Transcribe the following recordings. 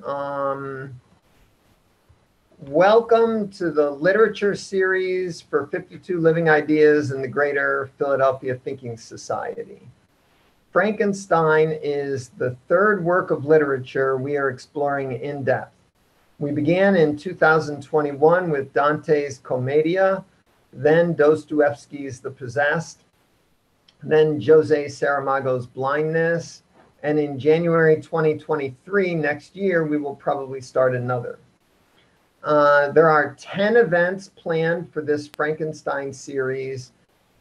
Um, Welcome to the literature series for 52 Living Ideas in the Greater Philadelphia Thinking Society. Frankenstein is the third work of literature we are exploring in depth. We began in 2021 with Dante's Commedia, then Dostoevsky's The Possessed, then Jose Saramago's Blindness, and in January 2023, next year, we will probably start another. There are 10 events planned for this Frankenstein series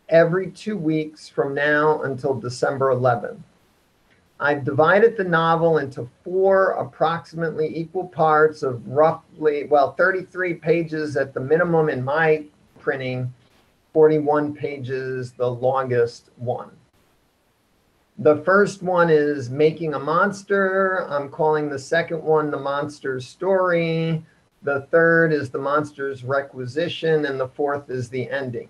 every 2 weeks from now until December 11th. I've divided the novel into 4 approximately equal parts of roughly, 33 pages at the minimum in my printing, 41 pages, the longest one. The first one is Making a Monster. I'm calling the second one The Monster's Story. The third is The Monster's Requisition, and the fourth is The Ending.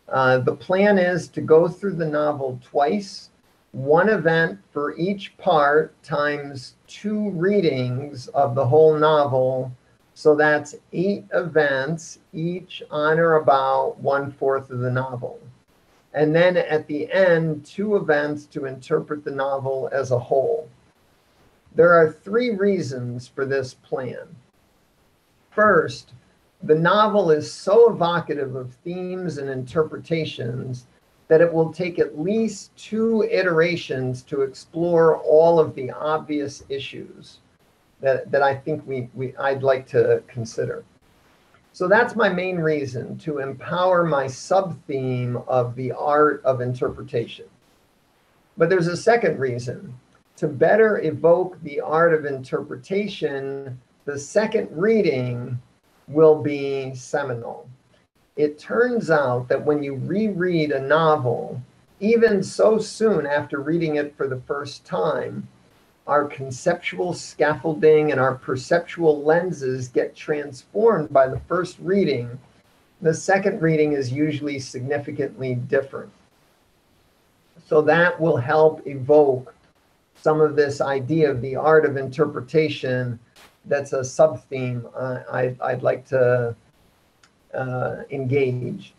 The plan is to go through the novel twice, one event for each part times 2 readings of the whole novel. So that's 8 events, each on or about 1/4 of the novel. And then at the end, 2 events to interpret the novel as a whole. There are 3 reasons for this plan. First, the novel is so evocative of themes and interpretations that it will take at least 2 iterations to explore all of the obvious issues that I think I'd like to consider. So that's my main reason, to empower my sub-theme of the art of interpretation. But there's a second reason. To better evoke the art of interpretation, the second reading will be seminal. It turns out that when you reread a novel, even so soon after reading it for the first time, our conceptual scaffolding and our perceptual lenses get transformed by the first reading. The second reading is usually significantly different. So that will help evoke some of this idea of the art of interpretation. That's a sub-theme I'd like to engage.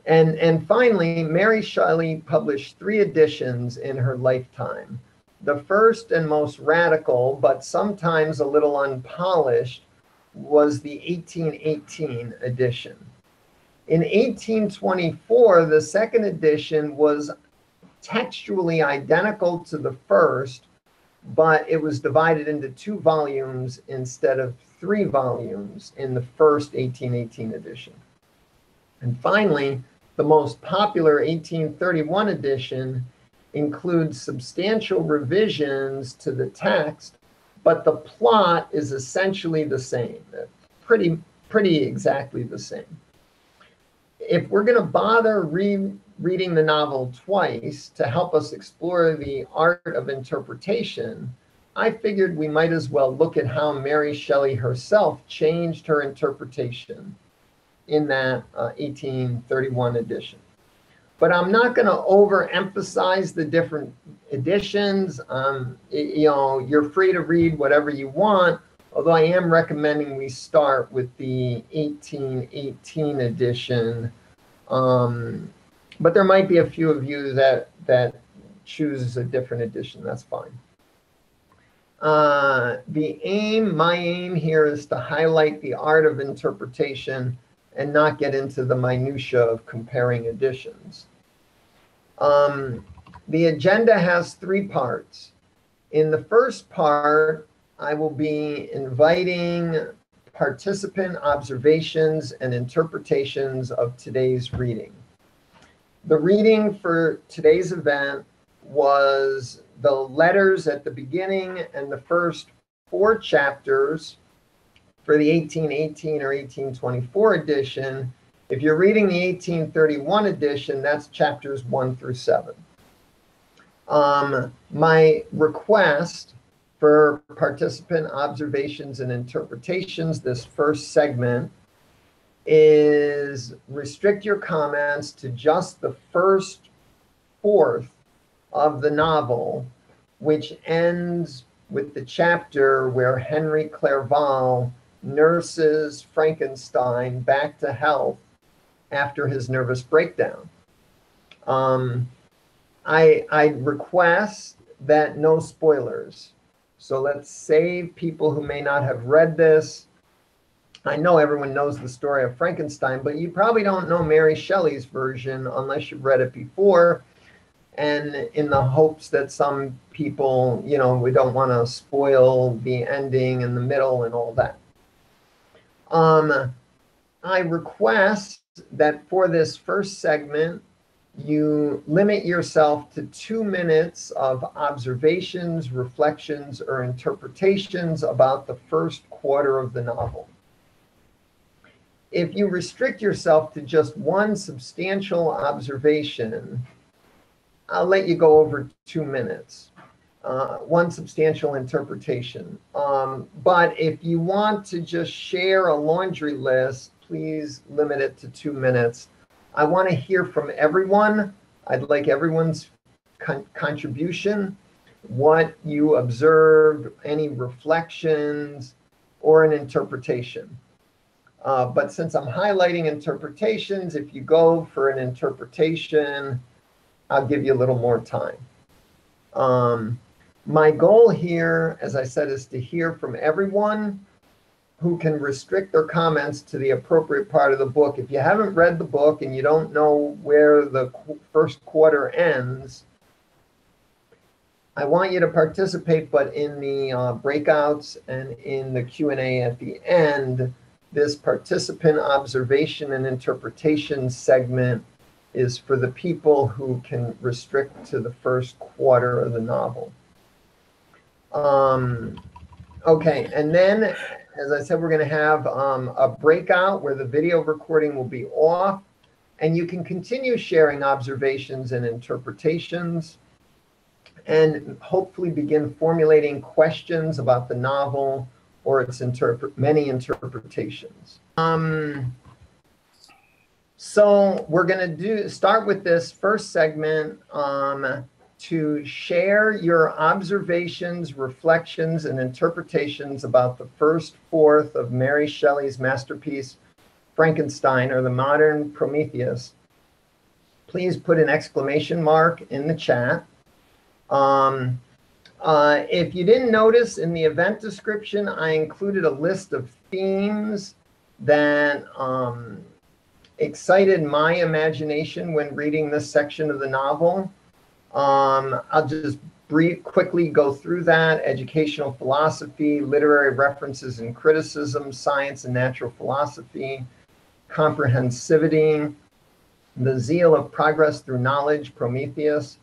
And finally, Mary Shelley published 3 editions in her lifetime. The first and most radical, but sometimes a little unpolished, was the 1818 edition. In 1824, the second edition was textually identical to the first, but it was divided into 2 volumes instead of 3 volumes in the first 1818 edition. And finally, the most popular 1831 edition includes substantial revisions to the text, but the plot is essentially the same, pretty exactly the same. If we're going to bother reading the novel twice to help us explore the art of interpretation, I figured we might as well look at how Mary Shelley herself changed her interpretation in that 1831 edition. But I'm not going to overemphasize the different editions. You're free to read whatever you want, although I am recommending we start with the 1818 edition. But there might be a few of you that choose a different edition. That's fine. My aim here is to highlight the art of interpretation and not get into the minutia of comparing editions. The agenda has 3 parts. In the first part, I will be inviting participant observations and interpretations of today's reading. The reading for today's event was the letters at the beginning and the first 4 chapters for the 1818 or 1824 edition. If you're reading the 1831 edition, that's chapters 1 through 7. My request for participant observations and interpretations, this first segment, is restrict your comments to just the first fourth of the novel, which ends with the chapter where Henry Clerval nurses Frankenstein back to health after his nervous breakdown. I request that no spoilers. So let's save people who may not have read this. I know everyone knows the story of Frankenstein, but you probably don't know Mary Shelley's version unless you've read it before. And in the hopes that some people, you know, we don't want to spoil the ending and the middle and all that. I request that for this first segment, you limit yourself to 2 minutes of observations, reflections, or interpretations about the first quarter of the novel. If you restrict yourself to just one substantial observation, I'll let you go over 2 minutes. One substantial interpretation. But if you want to just share a laundry list, please limit it to 2 minutes. I want to hear from everyone. I'd like everyone's contribution, what you observed, any reflections, or an interpretation. But since I'm highlighting interpretations, if you go for an interpretation, I'll give you a little more time. My goal here, as I said, is to hear from everyone who can restrict their comments to the appropriate part of the book. If you haven't read the book and you don't know where the first quarter ends, I want you to participate, but in the breakouts and in the Q&A at the end, this participant observation and interpretation segment is for the people who can restrict to the first quarter of the novel. Okay, and then, as I said, we're going to have a breakout where the video recording will be off, and you can continue sharing observations and interpretations, and hopefully begin formulating questions about the novel or its many interpretations. So we're going to start with this first segment to share your observations, reflections, and interpretations about the first fourth of Mary Shelley's masterpiece, Frankenstein, or the Modern Prometheus. Please put an exclamation mark in the chat. If you didn't notice, in the event description, I included a list of themes that excited my imagination when reading this section of the novel. I'll just quickly go through that: educational philosophy, literary references and criticism, science and natural philosophy, comprehensivity, the zeal of progress through knowledge, Prometheus,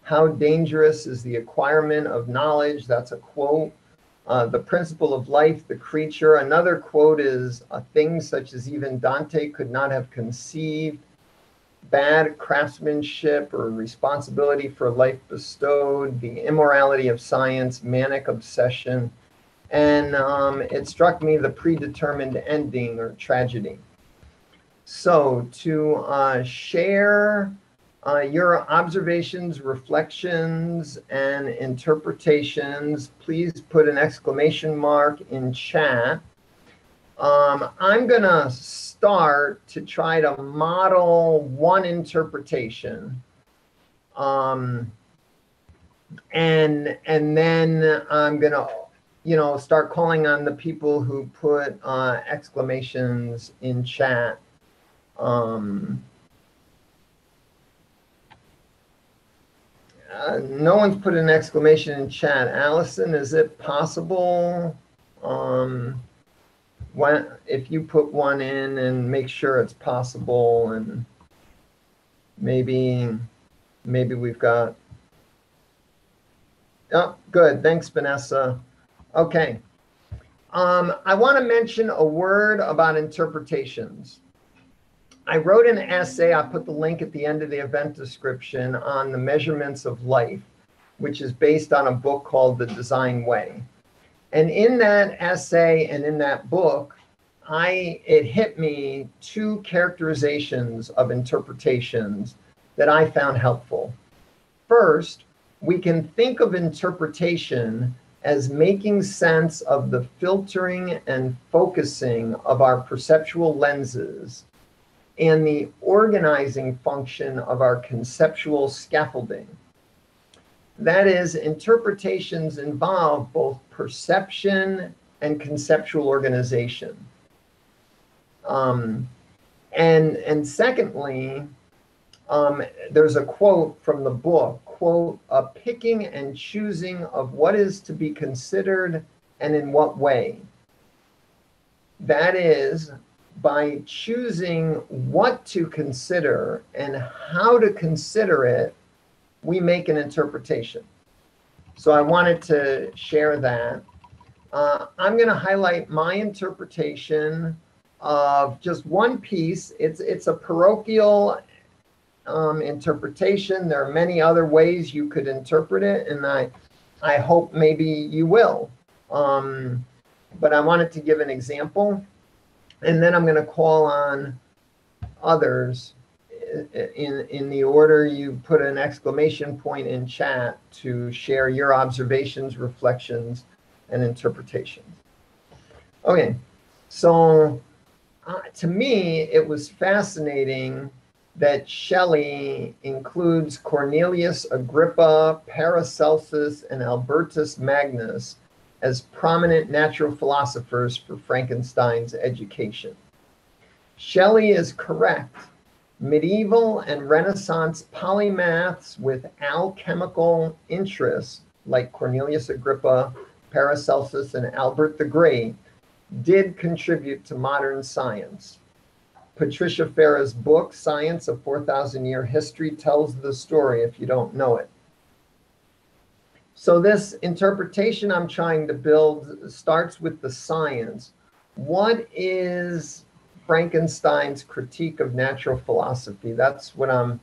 how dangerous is the acquirement of knowledge, that's a quote, the principle of life, the creature. Another quote is, a thing such as even Dante could not have conceived, bad craftsmanship or responsibility for life bestowed, the immorality of science, manic obsession, and it struck me the predetermined ending or tragedy. So to share your observations, reflections, and interpretations, please put an exclamation mark in chat. I'm going to start to try to model one interpretation. And then I'm going to, start calling on the people who put exclamations in chat. No one's put an exclamation in chat. Allison, is it possible? If you put one in and make sure it's possible, and maybe we've got. Oh, good. Thanks, Vanessa. Okay. I want to mention a word about interpretations. I wrote an essay, I put the link at the end of the event description, on the measurements of life, which is based on a book called The Design Way. And in that essay and in that book, it hit me two characterizations of interpretations that I found helpful. First, we can think of interpretation as making sense of the filtering and focusing of our perceptual lenses and the organizing function of our conceptual scaffolding. That is, interpretations involve both perception and conceptual organization. And secondly, there's a quote from the book, quote, "A picking and choosing of what is to be considered and in what way." That is, by choosing what to consider and how to consider it, we make an interpretation. So I wanted to share that. I'm going to highlight my interpretation of just one piece. It's a parochial interpretation. There are many other ways you could interpret it, and I hope maybe you will. But I wanted to give an example, and then I'm going to call on others in the order you put an exclamation point in chat to share your observations, reflections, and interpretations. Okay, so to me, it was fascinating that Shelley includes Cornelius Agrippa, Paracelsus, and Albertus Magnus as prominent natural philosophers for Frankenstein's education. Shelley is correct. Medieval and Renaissance polymaths with alchemical interests, like Cornelius Agrippa, Paracelsus, and Albert the Great, did contribute to modern science. Patricia Farah's book, Science: A 4,000-Year History, tells the story if you don't know it. So this interpretation I'm trying to build starts with the science. What is Frankenstein's critique of natural philosophy? That's what I'm...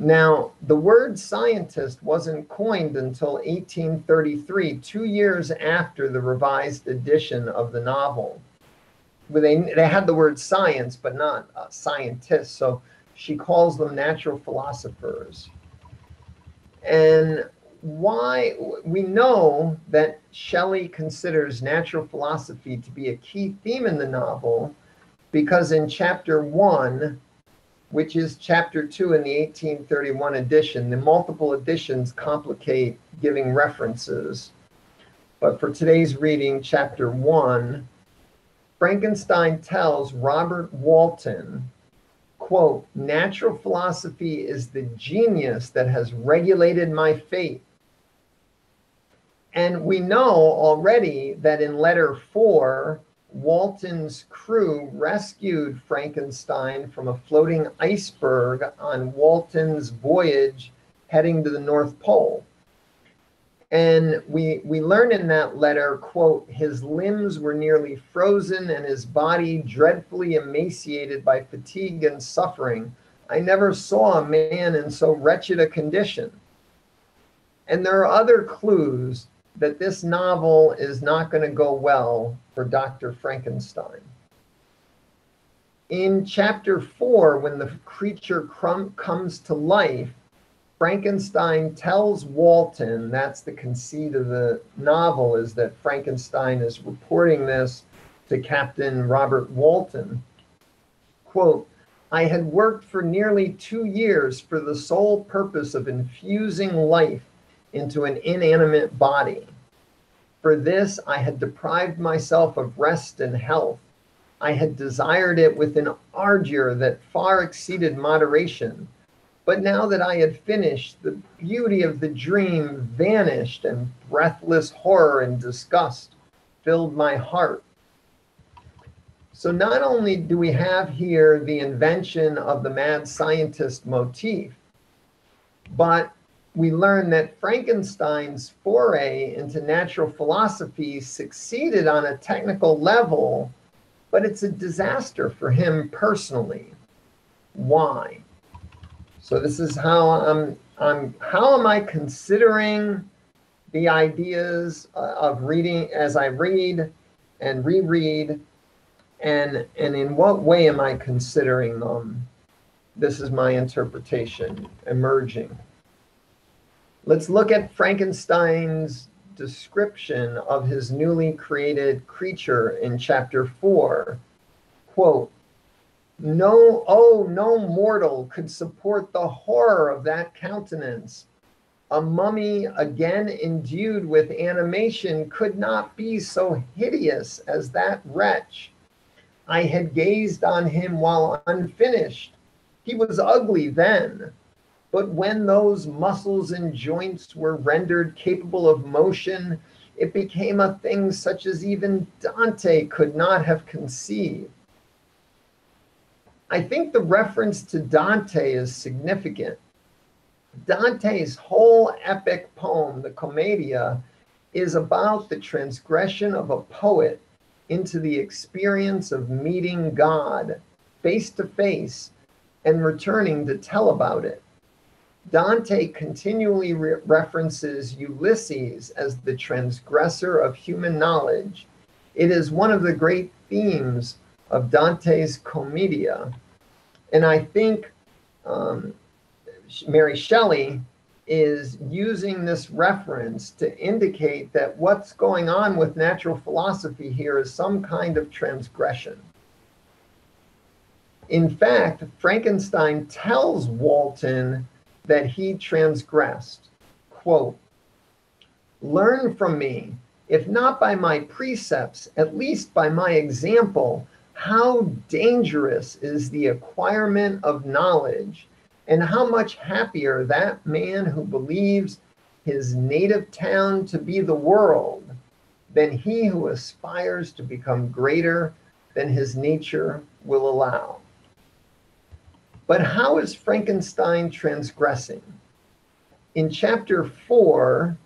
Now, the word scientist wasn't coined until 1833, 2 years after the revised edition of the novel. They had the word science, but not scientists, so she calls them natural philosophers. And why? We know that Shelley considers natural philosophy to be a key theme in the novel because in chapter 1, which is chapter 2 in the 1831 edition, the multiple editions complicate giving references. But for today's reading, chapter 1, Frankenstein tells Robert Walton, quote, "Natural philosophy is the genius that has regulated my fate." And we know already that in letter 4, Walton's crew rescued Frankenstein from a floating iceberg on Walton's voyage heading to the North Pole. And we learn in that letter, quote, "His limbs were nearly frozen and his body dreadfully emaciated by fatigue and suffering. I never saw a man in so wretched a condition." And there are other clues that this novel is not going to go well for Dr. Frankenstein. In chapter 4, when the creature comes to life, Frankenstein tells Walton, that's the conceit of the novel, is that Frankenstein is reporting this to Captain Robert Walton. Quote, "I had worked for nearly 2 years for the sole purpose of infusing life into an inanimate body. For this, I had deprived myself of rest and health. I had desired it with an ardor that far exceeded moderation. But now that I had finished, the beauty of the dream vanished, and breathless horror and disgust filled my heart." So not only do we have here the invention of the mad scientist motif, but we learn that Frankenstein's foray into natural philosophy succeeded on a technical level, but it's a disaster for him personally. Why? So this is how how am I considering the ideas of reading as I read and reread, and in what way am I considering them? This is my interpretation emerging. Let's look at Frankenstein's description of his newly created creature in chapter 4. Quote, "No, oh, no mortal could support the horror of that countenance. A mummy again endued with animation could not be so hideous as that wretch. I had gazed on him while unfinished. He was ugly then. But when those muscles and joints were rendered capable of motion, it became a thing such as even Dante could not have conceived." I think the reference to Dante is significant. Dante's whole epic poem, the Commedia, is about the transgression of a poet into the experience of meeting God face to face and returning to tell about it. Dante continually references Ulysses as the transgressor of human knowledge. It is one of the great themes of Dante's Commedia. And I think Mary Shelley is using this reference to indicate that what's going on with natural philosophy here is some kind of transgression. In fact, Frankenstein tells Walton that he transgressed. Quote, "Learn from me, if not by my precepts, at least by my example, how dangerous is the acquirement of knowledge, and how much happier that man who believes his native town to be the world than he who aspires to become greater than his nature will allow." But how is Frankenstein transgressing? In chapter 4,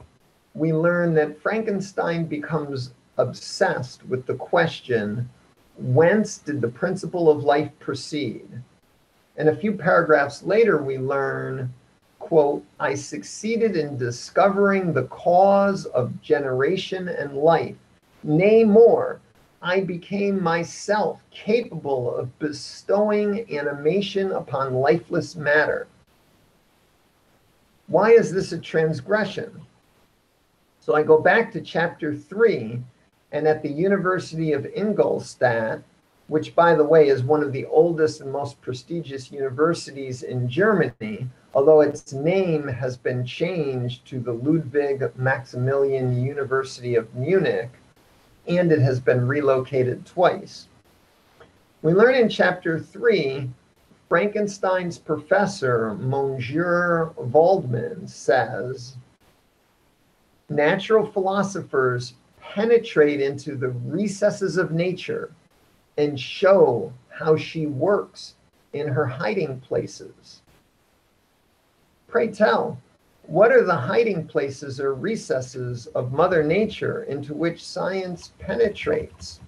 we learn that Frankenstein becomes obsessed with the question, whence did the principle of life proceed? And a few paragraphs later, we learn, quote, "I succeeded in discovering the cause of generation and life. Nay, more, I became myself capable of bestowing animation upon lifeless matter." Why is this a transgression? So I go back to chapter 3, and at the University of Ingolstadt, which, by the way, is one of the oldest and most prestigious universities in Germany, although its name has been changed to the Ludwig Maximilian University of Munich, and it has been relocated twice. We learn in chapter 3, Frankenstein's professor, Monsieur Waldman, says, "Natural philosophers penetrate into the recesses of nature and show how she works in her hiding places." Pray tell, what are the hiding places or recesses of Mother Nature into which science penetrates?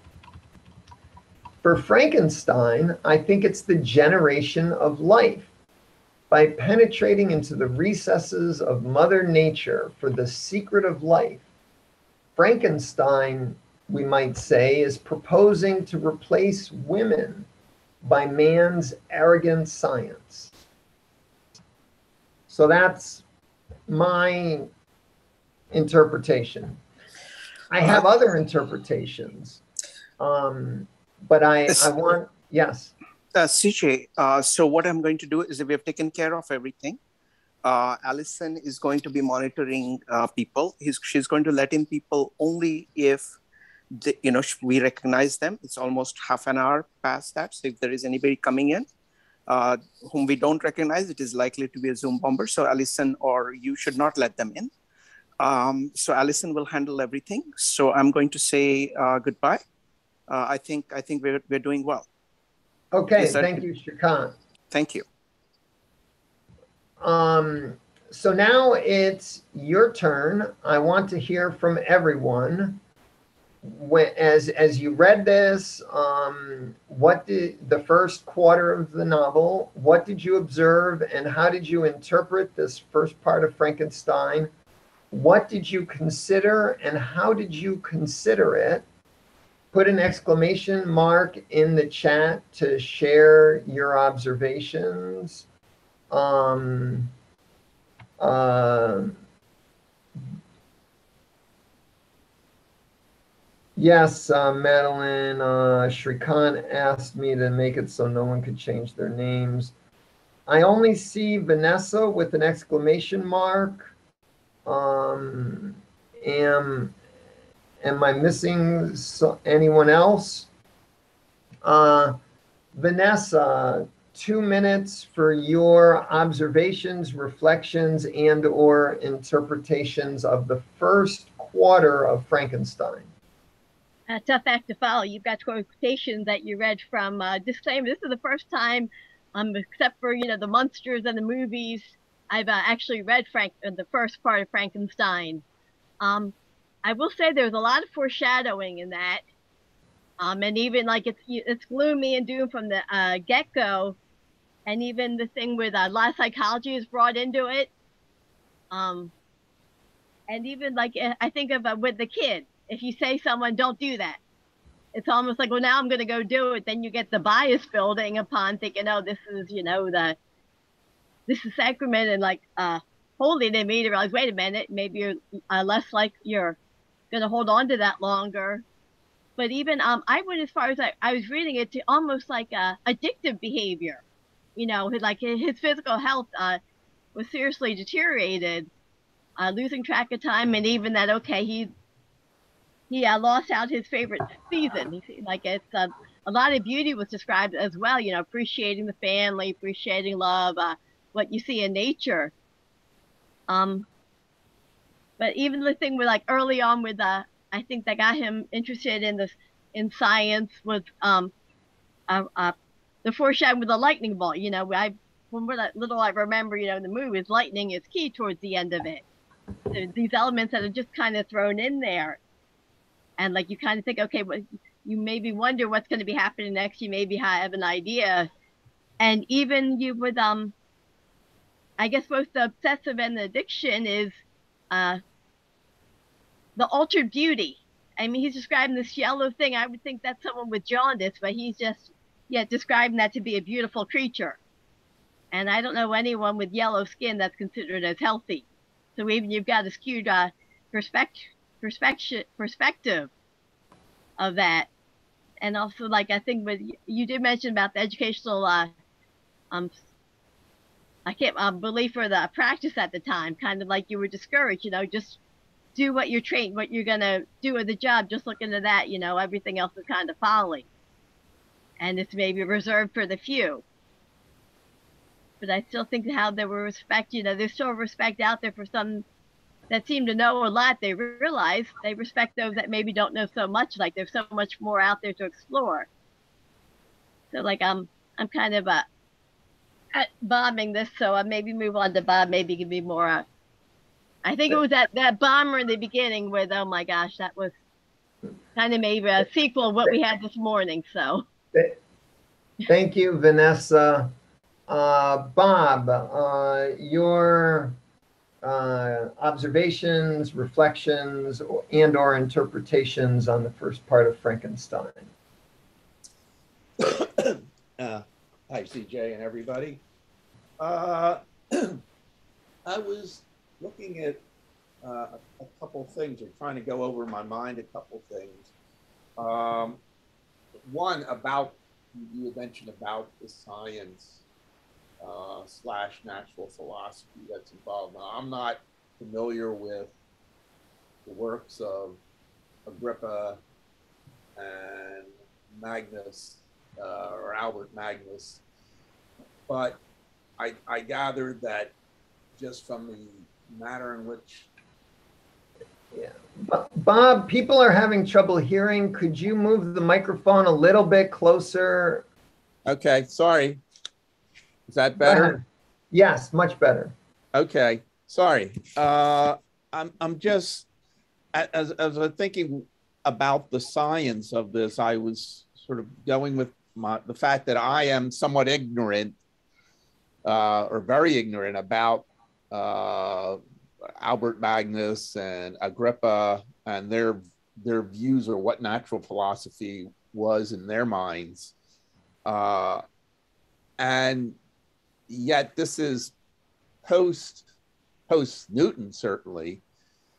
For Frankenstein, I think it's the generation of life. By penetrating into the recesses of Mother Nature for the secret of life, Frankenstein, we might say, is proposing to replace women by man's arrogant science. So that's my interpretation. I have other interpretations, but I want, yes. CJ, so what I'm going to do is, we have taken care of everything. Allison is going to be monitoring people. She's going to let in people only if we recognize them. It's almost half an hour past that. So if there is anybody coming in whom we don't recognize, it is likely to be a Zoom bomber. So Allison or you should not let them in. So Allison will handle everything. So I'm going to say goodbye. I think we're doing well. Okay, thank you, Shrikant. Thank you. So now it's your turn. I want to hear from everyone. As you read this, what did the first quarter of the novel, what did you observe and how did you interpret this first part of Frankenstein? What did you consider and how did you consider it? Put an exclamation mark in the chat to share your observations. Yes, Madeline Shrikant asked me to make it so no one could change their names. I only see Vanessa with an exclamation mark. Um, am am I missing anyone else? Uh, Vanessa, 2 minutes for your observations, reflections, and/or interpretations of the first quarter of Frankenstein. A tough act to follow. You've got quotations that you read from disclaimer. This is the first time, except for the monsters and the movies, I've actually read the first part of Frankenstein. Um, I will say there's a lot of foreshadowing in that, and even like it's gloomy and doom from the get go, and even the thing with a lot of psychology is brought into it. Um, and even like I think of with the kid, if you say someone don't do that, it's almost like, well, now I'm going to go do it. Then you get the bias building upon thinking, oh, this is, this is sacrament and like holy to me to realize, wait a minute, maybe you're less like you're going to hold on to that longer. But even I went as far as I was reading it to almost like addictive behavior. Like his physical health was seriously deteriorated, losing track of time, and even that, okay, he lost out his favorite season. Like it's a lot of beauty was described as well. Appreciating the family, appreciating love, what you see in nature. Um, but even the thing with like early on with I think that got him interested in this in science was uh, uh, the foreshadowing with the lightning bolt. I when we're little, I remember in the movies, lightning is key towards the end of it. So these elements that are just kind of thrown in there and like you kind of think, okay, well, you maybe wonder what's going to be happening next. You maybe have an idea, and even you would I guess both the obsessive and the addiction is uh, the altered beauty. I mean, he's describing this yellow thing. I would think that's someone with jaundice, but he's just describing that to be a beautiful creature. And I don't know anyone with yellow skin that's considered as healthy. So even you've got a skewed perspective perspective of that. And also, like I think, with you did mention about the educational, um, I can't belief for the practice at the time, kind of like you were discouraged. Just do what you're trained, what you're gonna do with the job. Just look into that. Everything else is kind of folly, and it's maybe reserved for the few. But I still think how there were respect. There's still respect out there for some that seem to know a lot. They realize they respect those that maybe don't know so much. Like there's so much more out there to explore. So like I'm kind of bombing this, so maybe move on to Bob. Maybe give me more. I think it was that bomber in the beginning with, oh my gosh, that was kind of maybe a sequel of what we had this morning. So thank you, Vanessa. Bob, your observations, reflections, and/or interpretations on the first part of Frankenstein. Hi, CJ and everybody. I was looking at a couple things, or trying to go over in my mind a couple things. One about, you had mentioned about the science slash natural philosophy that's involved. Now, I'm not familiar with the works of Agrippa and Magnus, or Albert Magnus, but I gathered that just from the manner in which. Yeah. Bob, people are having trouble hearing. Could you move the microphone a little bit closer? Okay, sorry. Is that better? Yes, much better. Okay, sorry. I'm just, as I'm thinking about the science of this, I was sort of going with the fact that I am somewhat ignorant, or very ignorant about Albert Magnus and Agrippa and their views, or what natural philosophy was in their minds. And yet this is post Newton, certainly.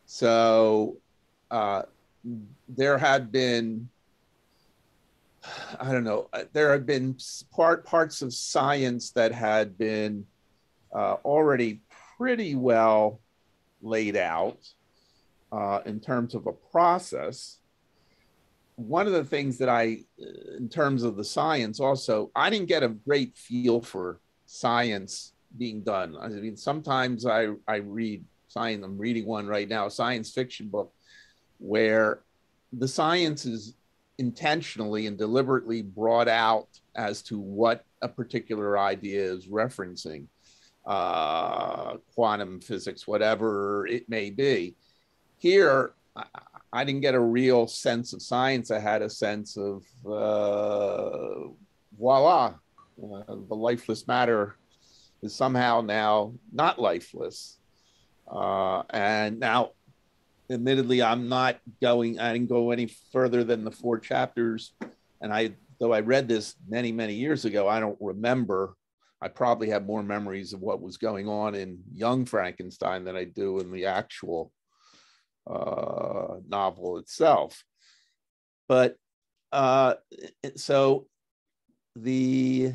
So there had been, I don't know, there had been parts of science that had been already pretty well laid out in terms of a process. One of the things that in terms of the science also, I didn't get a great feel for science being done. I mean, sometimes I read science, I'm reading one right now, a science fiction book, where the science is intentionally and deliberately brought out as to what a particular idea is referencing, quantum physics, whatever it may be. Here, I didn't get a real sense of science. I had a sense of voila, the lifeless matter is somehow now not lifeless. And now, admittedly, I didn't go any further than the 4 chapters. And though I read this many, many years ago, I don't remember. I probably have more memories of what was going on in Young Frankenstein than I do in the actual novel itself. But so the,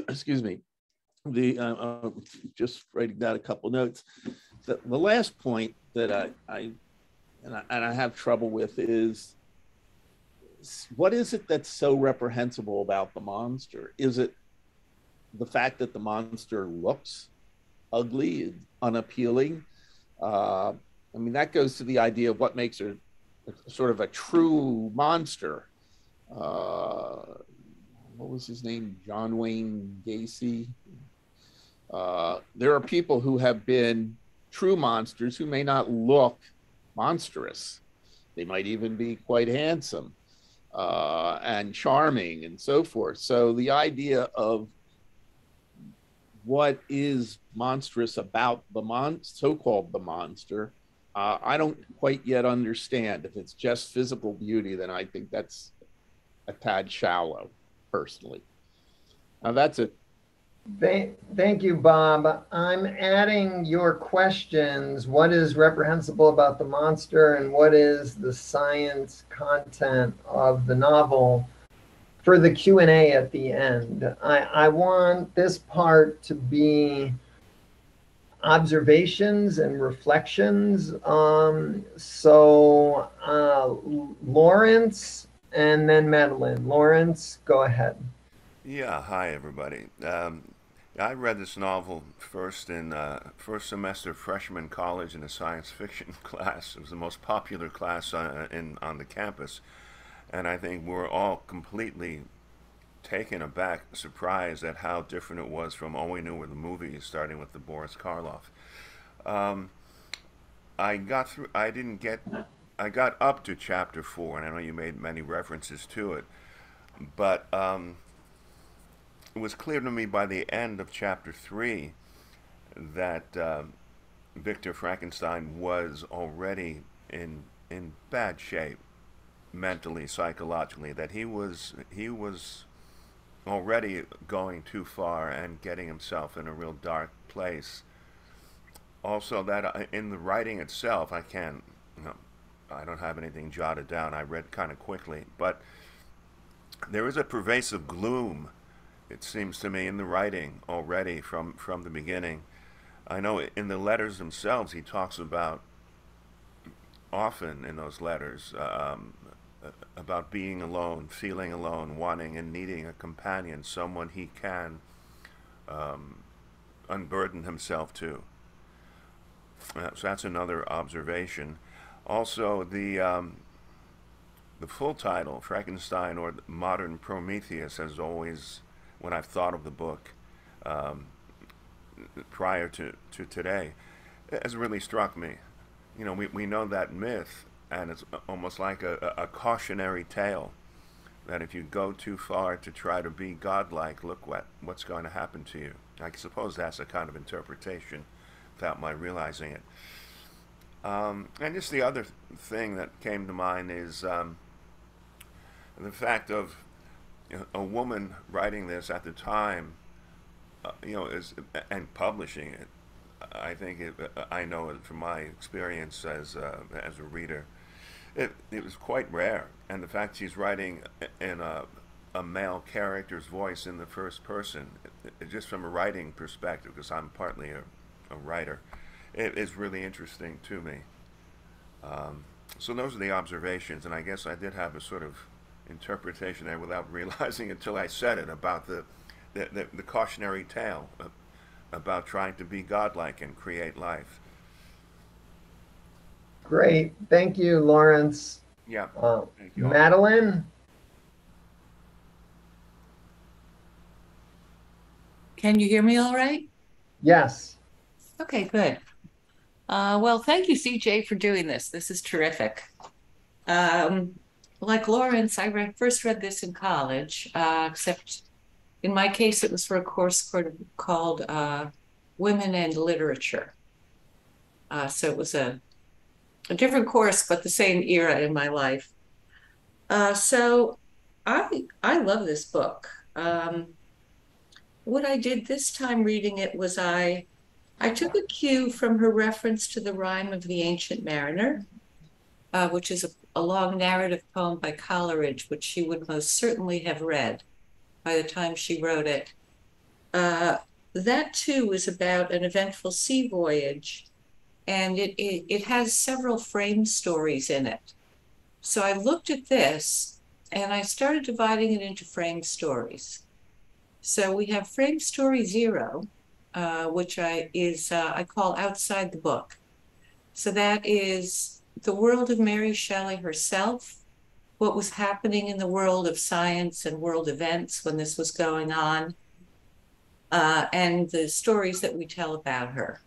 excuse me, just writing down a couple notes. The last point that I have trouble with is, what is it that's so reprehensible about the monster? Is it the fact that the monster looks ugly, unappealing? I mean, that goes to the idea of what makes her sort of a true monster. What was his name? John Wayne Gacy. There are people who have been true monsters who may not look monstrous. They might even be quite handsome and charming and so forth. So the idea of what is monstrous about the so-called the monster, I don't quite yet understand. If it's just physical beauty, then I think that's a tad shallow, personally. Now that's it. Thank you, Bob. I'm adding your questions. What is reprehensible about the monster, and what is the science content of the novel for the Q&A at the end? I want this part to be observations and reflections. So Lawrence and then Madeline. Lawrence, go ahead. Yeah, hi everybody. I read this novel first in first semester freshman college in a science fiction class. It was the most popular class on the campus, and I think we're all completely taken aback, surprised at how different it was from all we knew were the movies, starting with the Boris Karloff. I got through. I got up to chapter 4, and I know you made many references to it, but it was clear to me by the end of chapter 3 that Victor Frankenstein was already in bad shape, mentally, psychologically. That he was already going too far and getting himself in a real dark place. Also, that in the writing itself, I don't have anything jotted down. I read kind of quickly, but there is a pervasive gloom, it seems to me, in the writing already from the beginning. I know in the letters themselves, he talks about, often in those letters, about being alone, feeling alone, wanting and needing a companion, someone he can unburden himself to. So that's another observation. Also, the full title, Frankenstein or Modern Prometheus, has always, when I've thought of the book prior to today, has really struck me. You know, we know that myth, and it's almost like a cautionary tale that if you go too far to try to be godlike, look what's going to happen to you. I suppose that's a kind of interpretation without my realizing it. And just the other thing that came to mind is the fact of a woman writing this at the time, and publishing it. I think I know it from my experience as a reader. It was quite rare, and the fact she's writing in a male character's voice in the first person, just from a writing perspective, because I'm partly a writer, it is really interesting to me. So those are the observations, and I guess I did have a sort of interpretation there without realizing until I said it about the cautionary tale about trying to be godlike and create life. Great. Thank you, Lawrence. Yeah. Thank you all. Madeline? Can you hear me all right? Yes. Okay, good. Well, thank you, CJ, for doing this. This is terrific. Like Lawrence, I first read this in college, except in my case, it was for a course called Women and Literature. So it was a different course, but the same era in my life. So I love this book. What I did this time reading it was I took a cue from her reference to the Rime of the Ancient Mariner, which is a long narrative poem by Coleridge, which she would most certainly have read by the time she wrote it. That too is about an eventful sea voyage, and it has several frame stories in it. So I looked at this and I started dividing it into frame stories. So we have frame story 0, which I call outside the book. So that is the world of Mary Shelley herself, what was happening in the world of science and world events when this was going on, and the stories that we tell about her.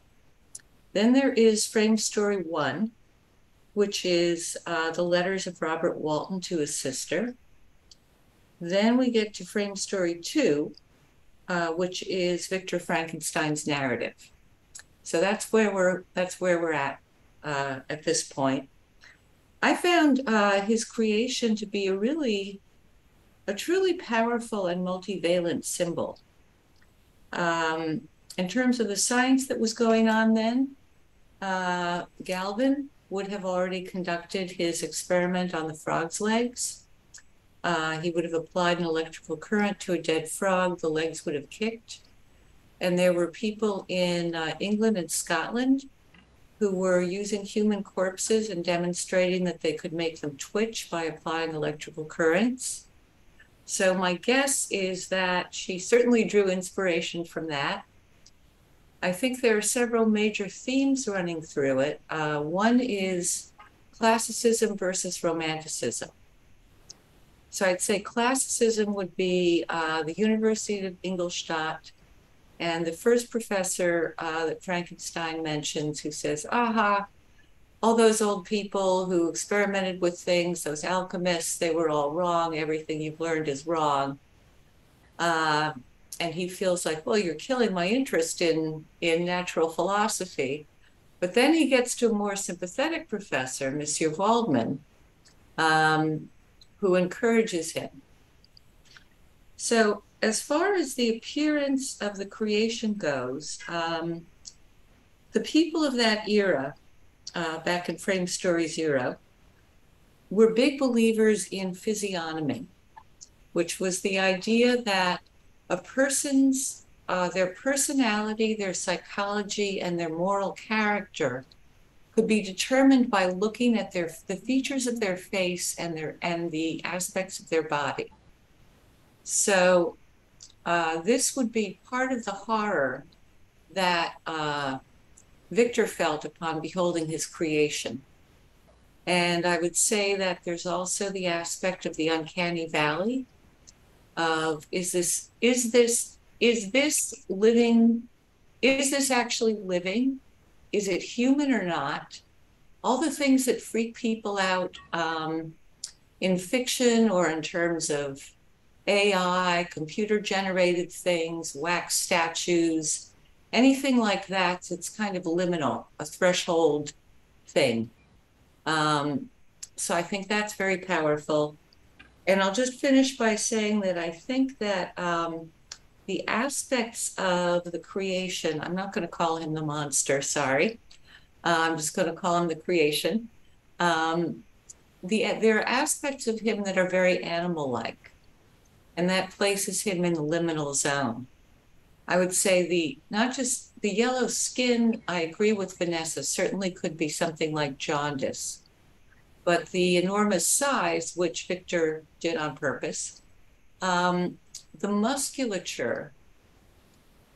Then there is frame story 1, which is the letters of Robert Walton to his sister. Then we get to frame story 2, which is Victor Frankenstein's narrative. So that's where we're at this point. I found his creation to be a truly powerful and multivalent symbol. In terms of the science that was going on then, Galvin would have already conducted his experiment on the frog's legs. He would have applied an electrical current to a dead frog, the legs would have kicked. And there were people in England and Scotland who were using human corpses and demonstrating that they could make them twitch by applying electrical currents. So my guess is that she certainly drew inspiration from that. I think there are several major themes running through it. One is classicism versus romanticism. So I'd say classicism would be the University of Ingolstadt, and the first professor that Frankenstein mentions, who says, aha, all those old people who experimented with things, those alchemists, they were all wrong. Everything you've learned is wrong. And he feels like, well, you're killing my interest in natural philosophy. But then he gets to a more sympathetic professor, Monsieur Waldman, who encourages him. So as far as the appearance of the creation goes, the people of that era, back in frame story 0, were big believers in physiognomy, which was the idea that a person's, their personality, their psychology, and their moral character could be determined by looking at the features of their face and the aspects of their body. So this would be part of the horror that Victor felt upon beholding his creation. And I would say that there's also the aspect of the uncanny valley of, is this actually living? Is it human or not? All the things that freak people out in fiction or in terms of AI, computer-generated things, wax statues, anything like that, it's kind of liminal, a threshold thing. So I think that's very powerful. And I'll just finish by saying that I think that the aspects of the creation, I'm not going to call him the monster, sorry. I'm just going to call him the creation. there are aspects of him that are very animal-like, and that places him in the liminal zone. I would say not just the yellow skin, I agree with Vanessa, certainly could be something like jaundice, but the enormous size, which Victor did on purpose, the musculature,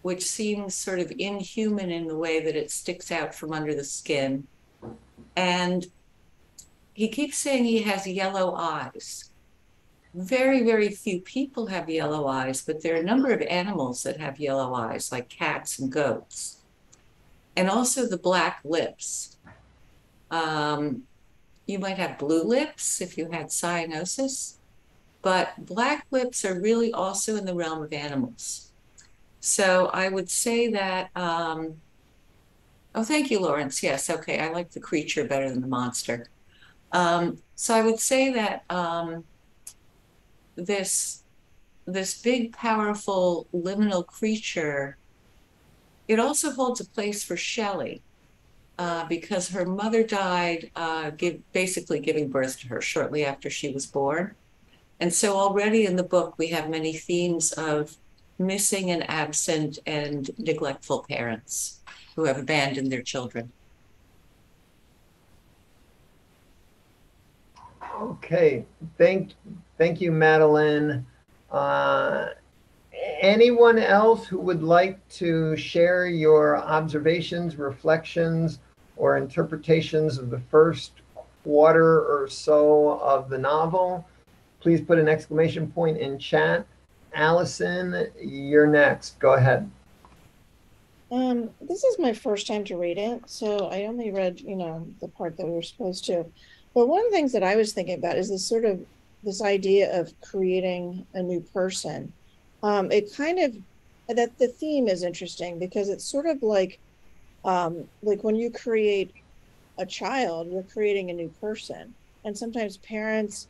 which seems sort of inhuman in the way that it sticks out from under the skin. And he keeps saying he has yellow eyes. Very, very few people have yellow eyes, but there are a number of animals that have yellow eyes, like cats and goats. And also the black lips. You might have blue lips if you had cyanosis, but black lips are really also in the realm of animals. So I would say that, oh, thank you, Lawrence. Yes, okay, I like the creature better than the monster. So I would say that this big, powerful liminal creature, it also holds a place for Shelley, because her mother died basically giving birth to her shortly after she was born. And so already in the book, we have many themes of missing and absent and neglectful parents who have abandoned their children. Okay, thank you, Madeline. Anyone else who would like to share your observations, reflections, or interpretations of the first quarter or so of the novel? Please put an exclamation point in chat. Allison, you're next. Go ahead. This is my first time to read it, so I only read, the part that we were supposed to. But one of the things that I was thinking about is this idea of creating a new person. That the theme is interesting because it's sort of like when you create a child, you're creating a new person. And sometimes parents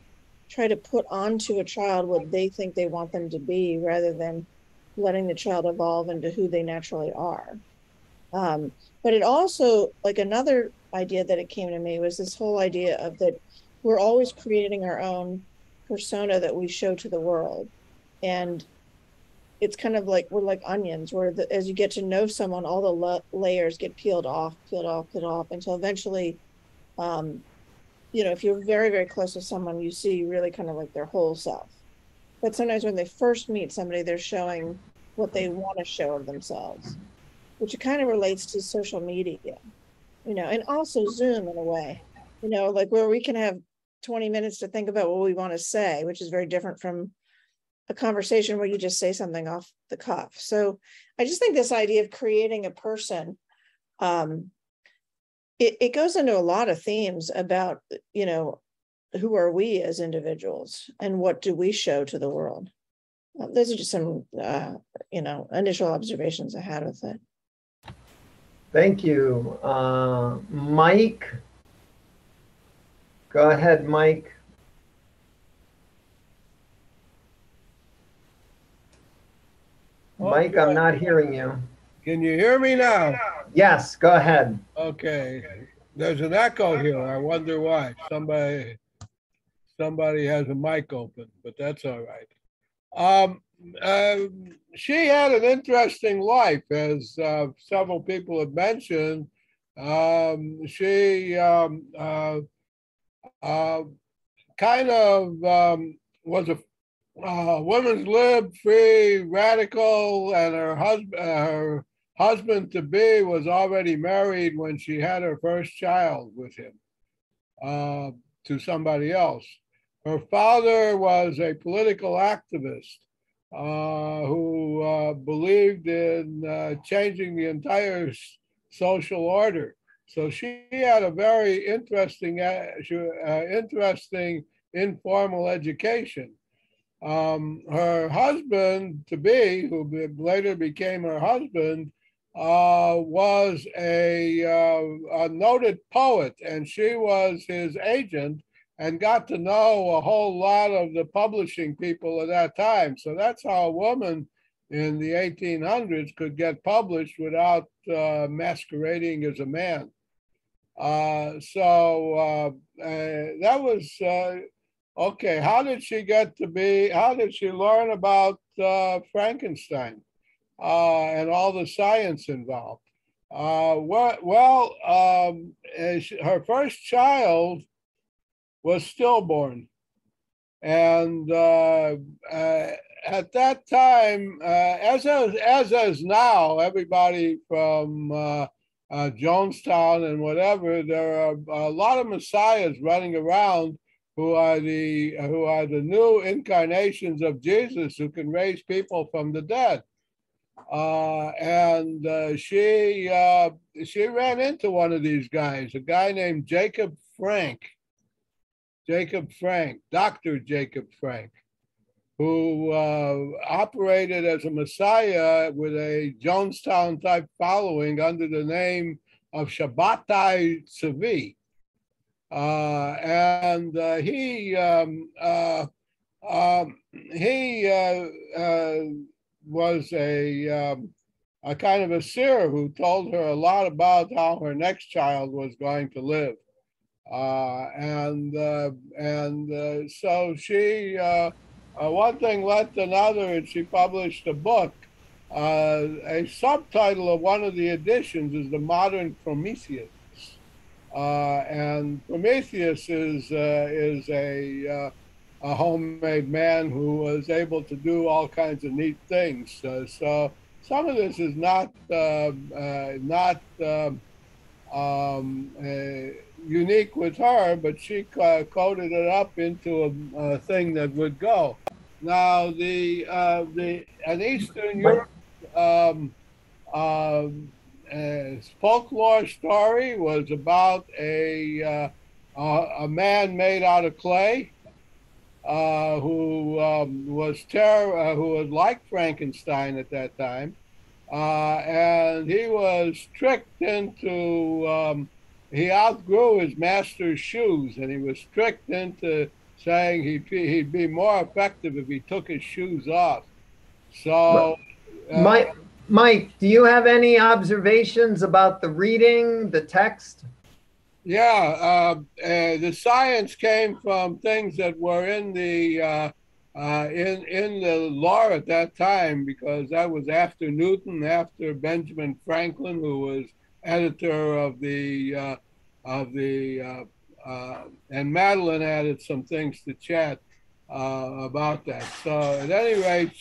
try to put onto a child what they think they want them to be rather than letting the child evolve into who they naturally are. But it also, like, another idea that it came to me was this whole idea of that we're always creating our own persona that we show to the world. And it's kind of like we're like onions, where as you get to know someone, all the layers get peeled off until eventually, if you're very, very close to someone, you see really kind of like their whole self. But sometimes when they first meet somebody, they're showing what they want to show of themselves, which kind of relates to social media, and also Zoom in a way, like where we can have 20 minutes to think about what we want to say, which is very different from a conversation where you just say something off the cuff. So I just think this idea of creating a person, it goes into a lot of themes about, who are we as individuals and what do we show to the world? Those are just some, initial observations I had with it. Thank you. Mike? Go ahead, Mike. Mike, I'm not hearing you. Can you hear me now? Yes, go ahead. Okay. There's an echo here. I wonder why. Somebody has a mic open, but that's all right. She had an interesting life, as several people have mentioned. She kind of was a women's lib, free, radical, and her husband to be was already married when she had her first child with him to somebody else. Her father was a political activist who believed in changing the entire social order. So she had a very interesting informal education. Her husband to be, who later became her husband, was a noted poet, and she was his agent and got to know a whole lot of the publishing people at that time. So that's how a woman in the 1800s could get published without masquerading as a man. That was okay. How did she learn about Frankenstein and all the science involved? Her first child was stillborn. And at that time, as is now, everybody from Jonestown and whatever, there are a lot of messiahs running around who are the new incarnations of Jesus who can raise people from the dead. She ran into one of these guys, a guy named Dr. Jacob Frank, who operated as a messiah with a Jonestown type following under the name of Shabbatai Tzvi. He was a kind of a seer who told her a lot about how her next child was going to live. So she, one thing led to another, and she published a book. A subtitle of one of the editions is The Modern Prometheus. And Prometheus is a homemade man who was able to do all kinds of neat things. So some of this is not unique with her, but she coded it up into a thing that would go. Now, an Eastern Europe folklore story was about a man made out of clay who was like Frankenstein at that time, and he was tricked into. He outgrew his master's shoes, and he was tricked into saying he'd be more effective if he took his shoes off. So, Mike, do you have any observations about the reading, the text? Yeah, the science came from things that were in the law at that time, because that was after Newton, after Benjamin Franklin, who was editor of and Madeline added some things to chat about that. So at any rate,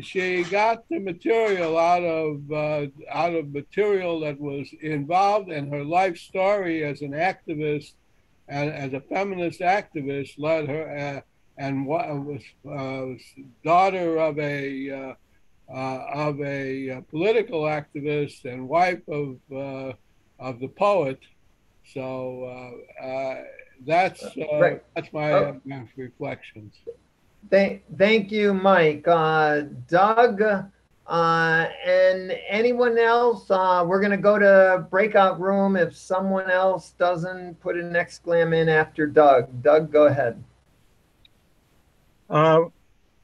she got the material out of material that was involved, and her life story as an activist and as a feminist activist led her, and was daughter of a political activist and wife of the poet. So that's my reflections. Thank you, Mike. Doug, and anyone else? We're going to go to breakout room if someone else doesn't put an exclam in after Doug. Doug, go ahead. Well,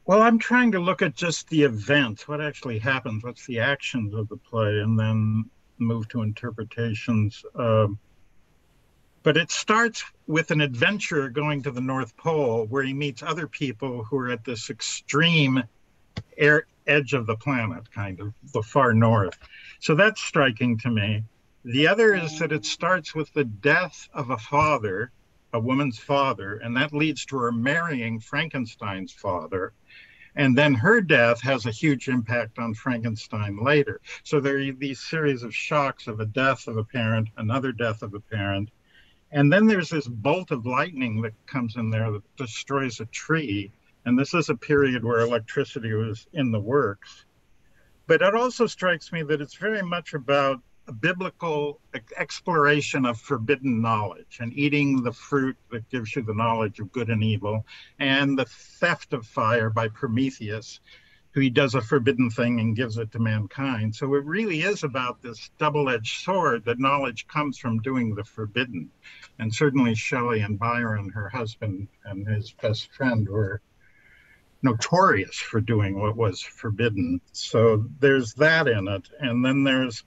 I'm trying to look at just the events, what actually happens, what's the actions of the play, and then move to interpretations. But it starts with an adventurer going to the North Pole, where he meets other people who are at this extreme edge of the planet, kind of the far north. So that's striking to me. The other is that it starts with the death of a father, a woman's father, and that leads to her marrying Frankenstein's father. And then her death has a huge impact on Frankenstein later. So there are these series of shocks of a death of a parent, another death of a parent. And then there's this bolt of lightning that comes in there that destroys a tree. And this is a period where electricity was in the works. But it also strikes me that it's very much about a biblical exploration of forbidden knowledge and eating the fruit that gives you the knowledge of good and evil, and the theft of fire by Prometheus, who he does a forbidden thing and gives it to mankind. So it really is about this double-edged sword that knowledge comes from doing the forbidden. And certainly Shelley and Byron, her husband and his best friend, were notorious for doing what was forbidden. So there's that in it. And then there's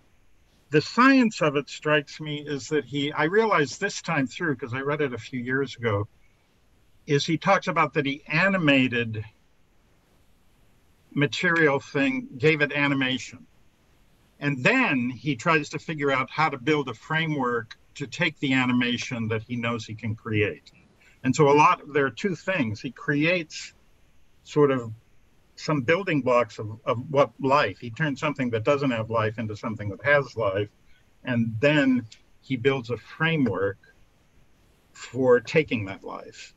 the science of it strikes me is that I realized this time through, because I read it a few years ago, is he talks about that he animated material thing, gave it animation. And then he tries to figure out how to build a framework to take the animation that he knows he can create. And so there are two things. He creates sort of some building blocks of what life. He turns something that doesn't have life into something that has life. And then he builds a framework for taking that life.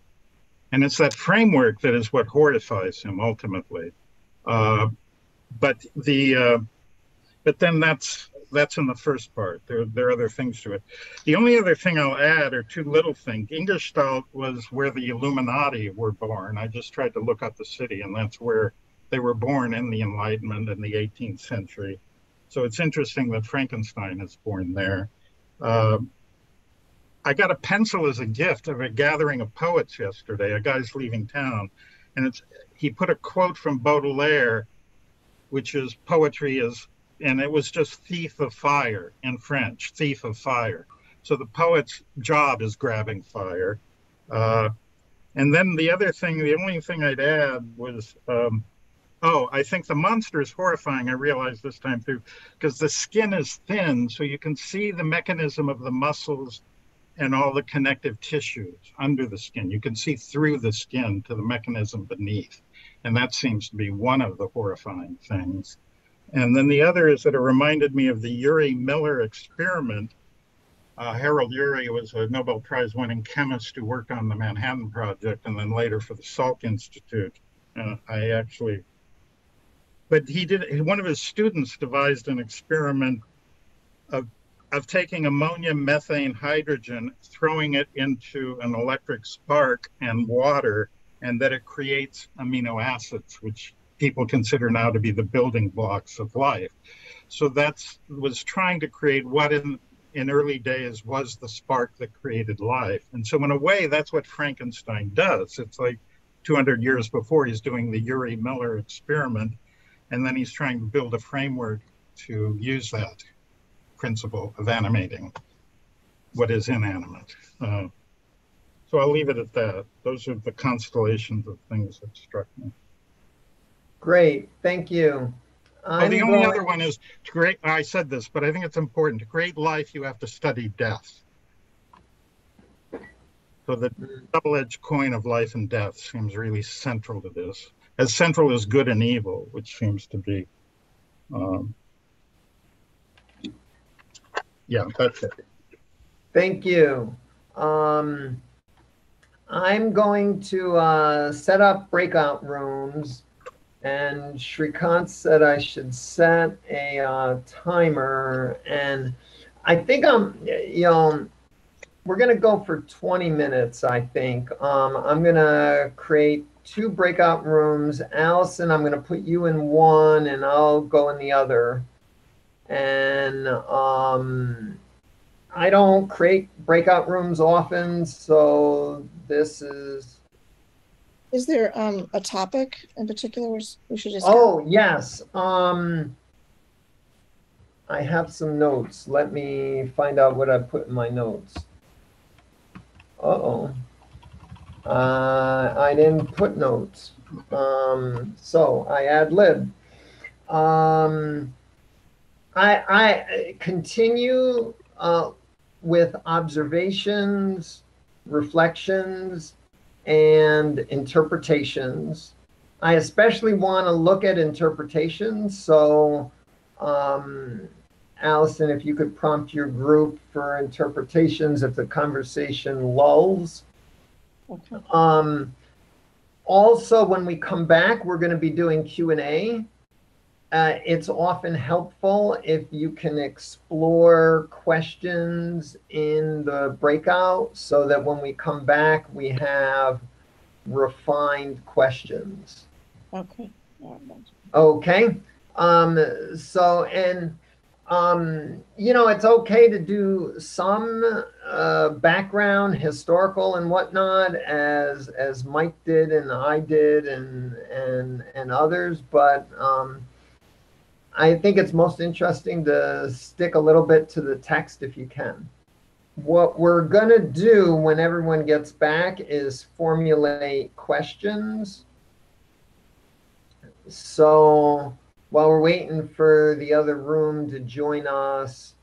And it's that framework that is what horrifies him ultimately. But then that's in the first part. There are other things to it. The only other thing I'll add are two little things. Ingolstadt was where the Illuminati were born. I just tried to look up the city, and that's where they were born in the Enlightenment in the 18th century. So it's interesting that Frankenstein is born there. I got a pencil as a gift of a gathering of poets yesterday. A guy's leaving town, and he put a quote from Baudelaire, which is poetry is, and it was just thief of fire in French, thief of fire. So the poet's job is grabbing fire. And then the only thing I'd add was, I think the monster is horrifying. I realized this time too, because the skin is thin, so you can see the mechanism of the muscles and all the connective tissues under the skin. You can see through the skin to the mechanism beneath. And that seems to be one of the horrifying things. And then the other is that it reminded me of the Urey Miller experiment. Harold Urey was a Nobel Prize winning chemist who worked on the Manhattan Project and then later for the Salk Institute. But one of his students devised an experiment of taking ammonia, methane, hydrogen, throwing it into an electric spark and water, and that it creates amino acids, which people consider now to be the building blocks of life. So was trying to create what in early days was the spark that created life. And so in a way, that's what Frankenstein does. It's like 200 years before he's doing the Urey Miller experiment, and then he's trying to build a framework to use that principle of animating what is inanimate. So I'll leave it at that. Those are the constellations of things that struck me. Great, thank you. The only other one is I said this, but I think it's important. To create life, you have to study death. So the double-edged coin of life and death seems really central to this, as central as good and evil, which seems to be. Yeah, that's it. Thank you. I'm going to set up breakout rooms, and Shrikant said I should set a timer, and I think we're going to go for 20 minutes, I think. I'm going to create 2 breakout rooms. Allison, I'm going to put you in one, and I'll go in the other. And I don't create breakout rooms often, so this is... Is there a topic in particular we should just... Oh, yes. I have some notes. Let me find out what I put in my notes. I didn't put notes. So I ad-lib. I continue with observations, reflections, and interpretations. I especially want to look at interpretations. So, Allison, if you could prompt your group for interpretations if the conversation lulls. Okay. Also, when we come back, we're going to be doing Q&A. It's often helpful if you can explore questions in the breakout so that when we come back, we have refined questions. Okay. Okay. It's okay to do some background, historical and whatnot, as Mike did and I did and others, but I think it's most interesting to stick a little bit to the text if you can. What we're going to do when everyone gets back is formulate questions. So while we're waiting for the other room to join us,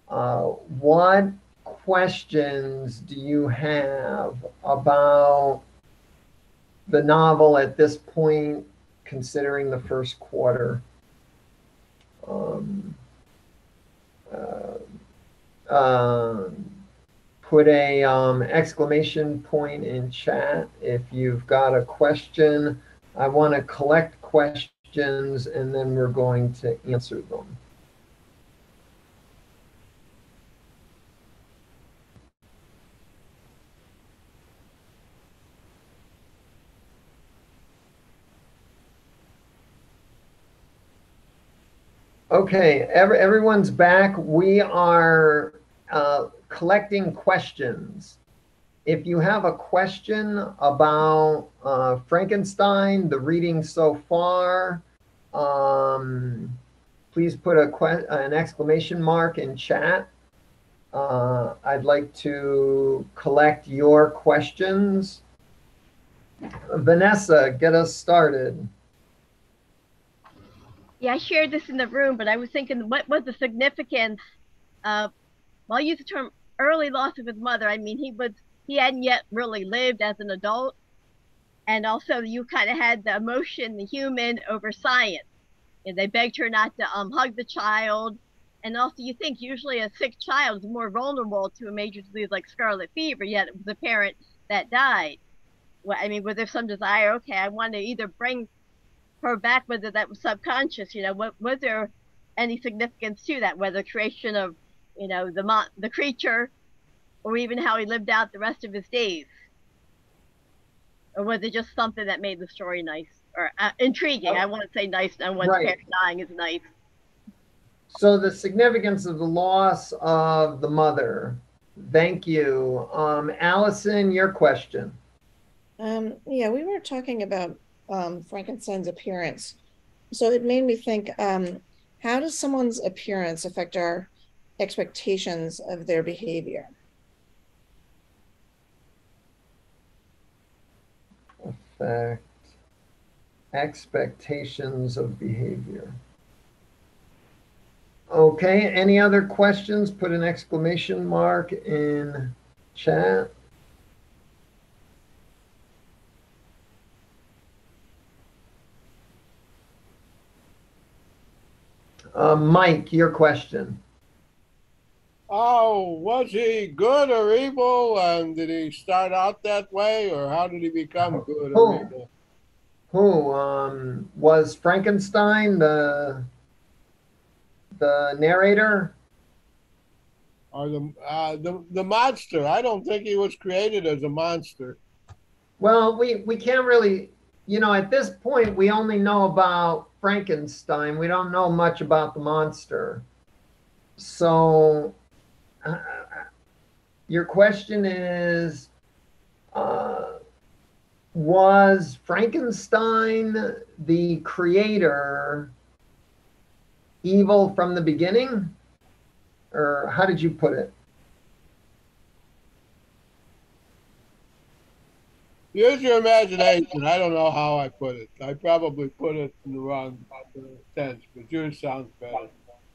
what questions do you have about the novel at this point, considering the first quarter? Put a exclamation point in chat if you've got a question. I want to collect questions and then we're going to answer them. Okay, everyone's back. We are collecting questions. If you have a question about Frankenstein, the reading so far, please put an exclamation mark in chat. I'd like to collect your questions. Vanessa, get us started. Yeah, I shared this in the room, but I was thinking, what was the significance of, well, I use the term early loss of his mother. I mean, he hadn't yet really lived as an adult. And also you kind of had the emotion, the human over science. And they begged her not to hug the child. And also you think usually a sick child is more vulnerable to a major disease like scarlet fever, yet it was a parent that died. Well, I mean, was there some desire, okay, I want to either bring her back, whether that was subconscious, was there any significance to that, whether creation of, the creature, or even how he lived out the rest of his days? Or was it just something that made the story nice or intriguing? I want to say nice, and one's parent dying is nice. So the significance of the loss of the mother. Thank you. Allison, your question. Yeah, we were talking about Frankenstein's appearance. So it made me think, how does someone's appearance affect our expectations of their behavior? Affect expectations of behavior. Okay, any other questions? Put an exclamation mark in chat. Mike, your question. Oh, was he good or evil? And did he start out that way, or how did he become good or evil? Who was Frankenstein the narrator? Or the monster? I don't think he was created as a monster. Well, we can't really, at this point, we only know about Frankenstein. We don't know much about the monster. So your question is, was Frankenstein the creator evil from the beginning? Or how did you put it? Use your imagination. I don't know how I put it. I probably put it in the wrong sense, but yours sounds better.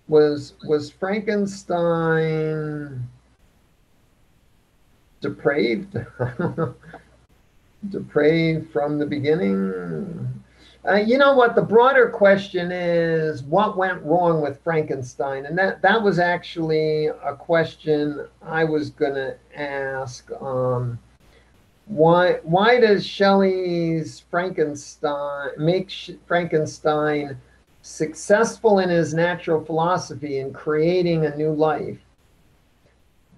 Was Frankenstein depraved? Depraved from the beginning? You know what? The broader question is, what went wrong with Frankenstein? And that was actually a question I was going to ask. Why does Shelley's Frankenstein make Frankenstein successful in his natural philosophy in creating a new life,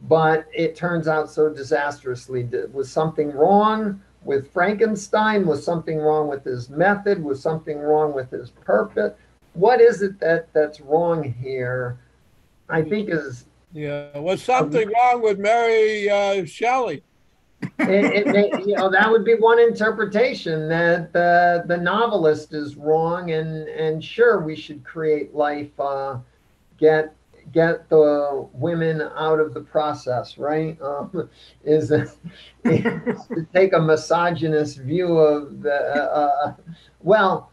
but it turns out so disastrously? Was something wrong with Frankenstein? Was something wrong with his method? Was something wrong with his purpose? What is it that's wrong here? I think is... Yeah, was something wrong with Mary Shelley? it may, that would be one interpretation, that the novelist is wrong, and sure, we should create life, get the women out of the process, right? Is to take a misogynist view of the well,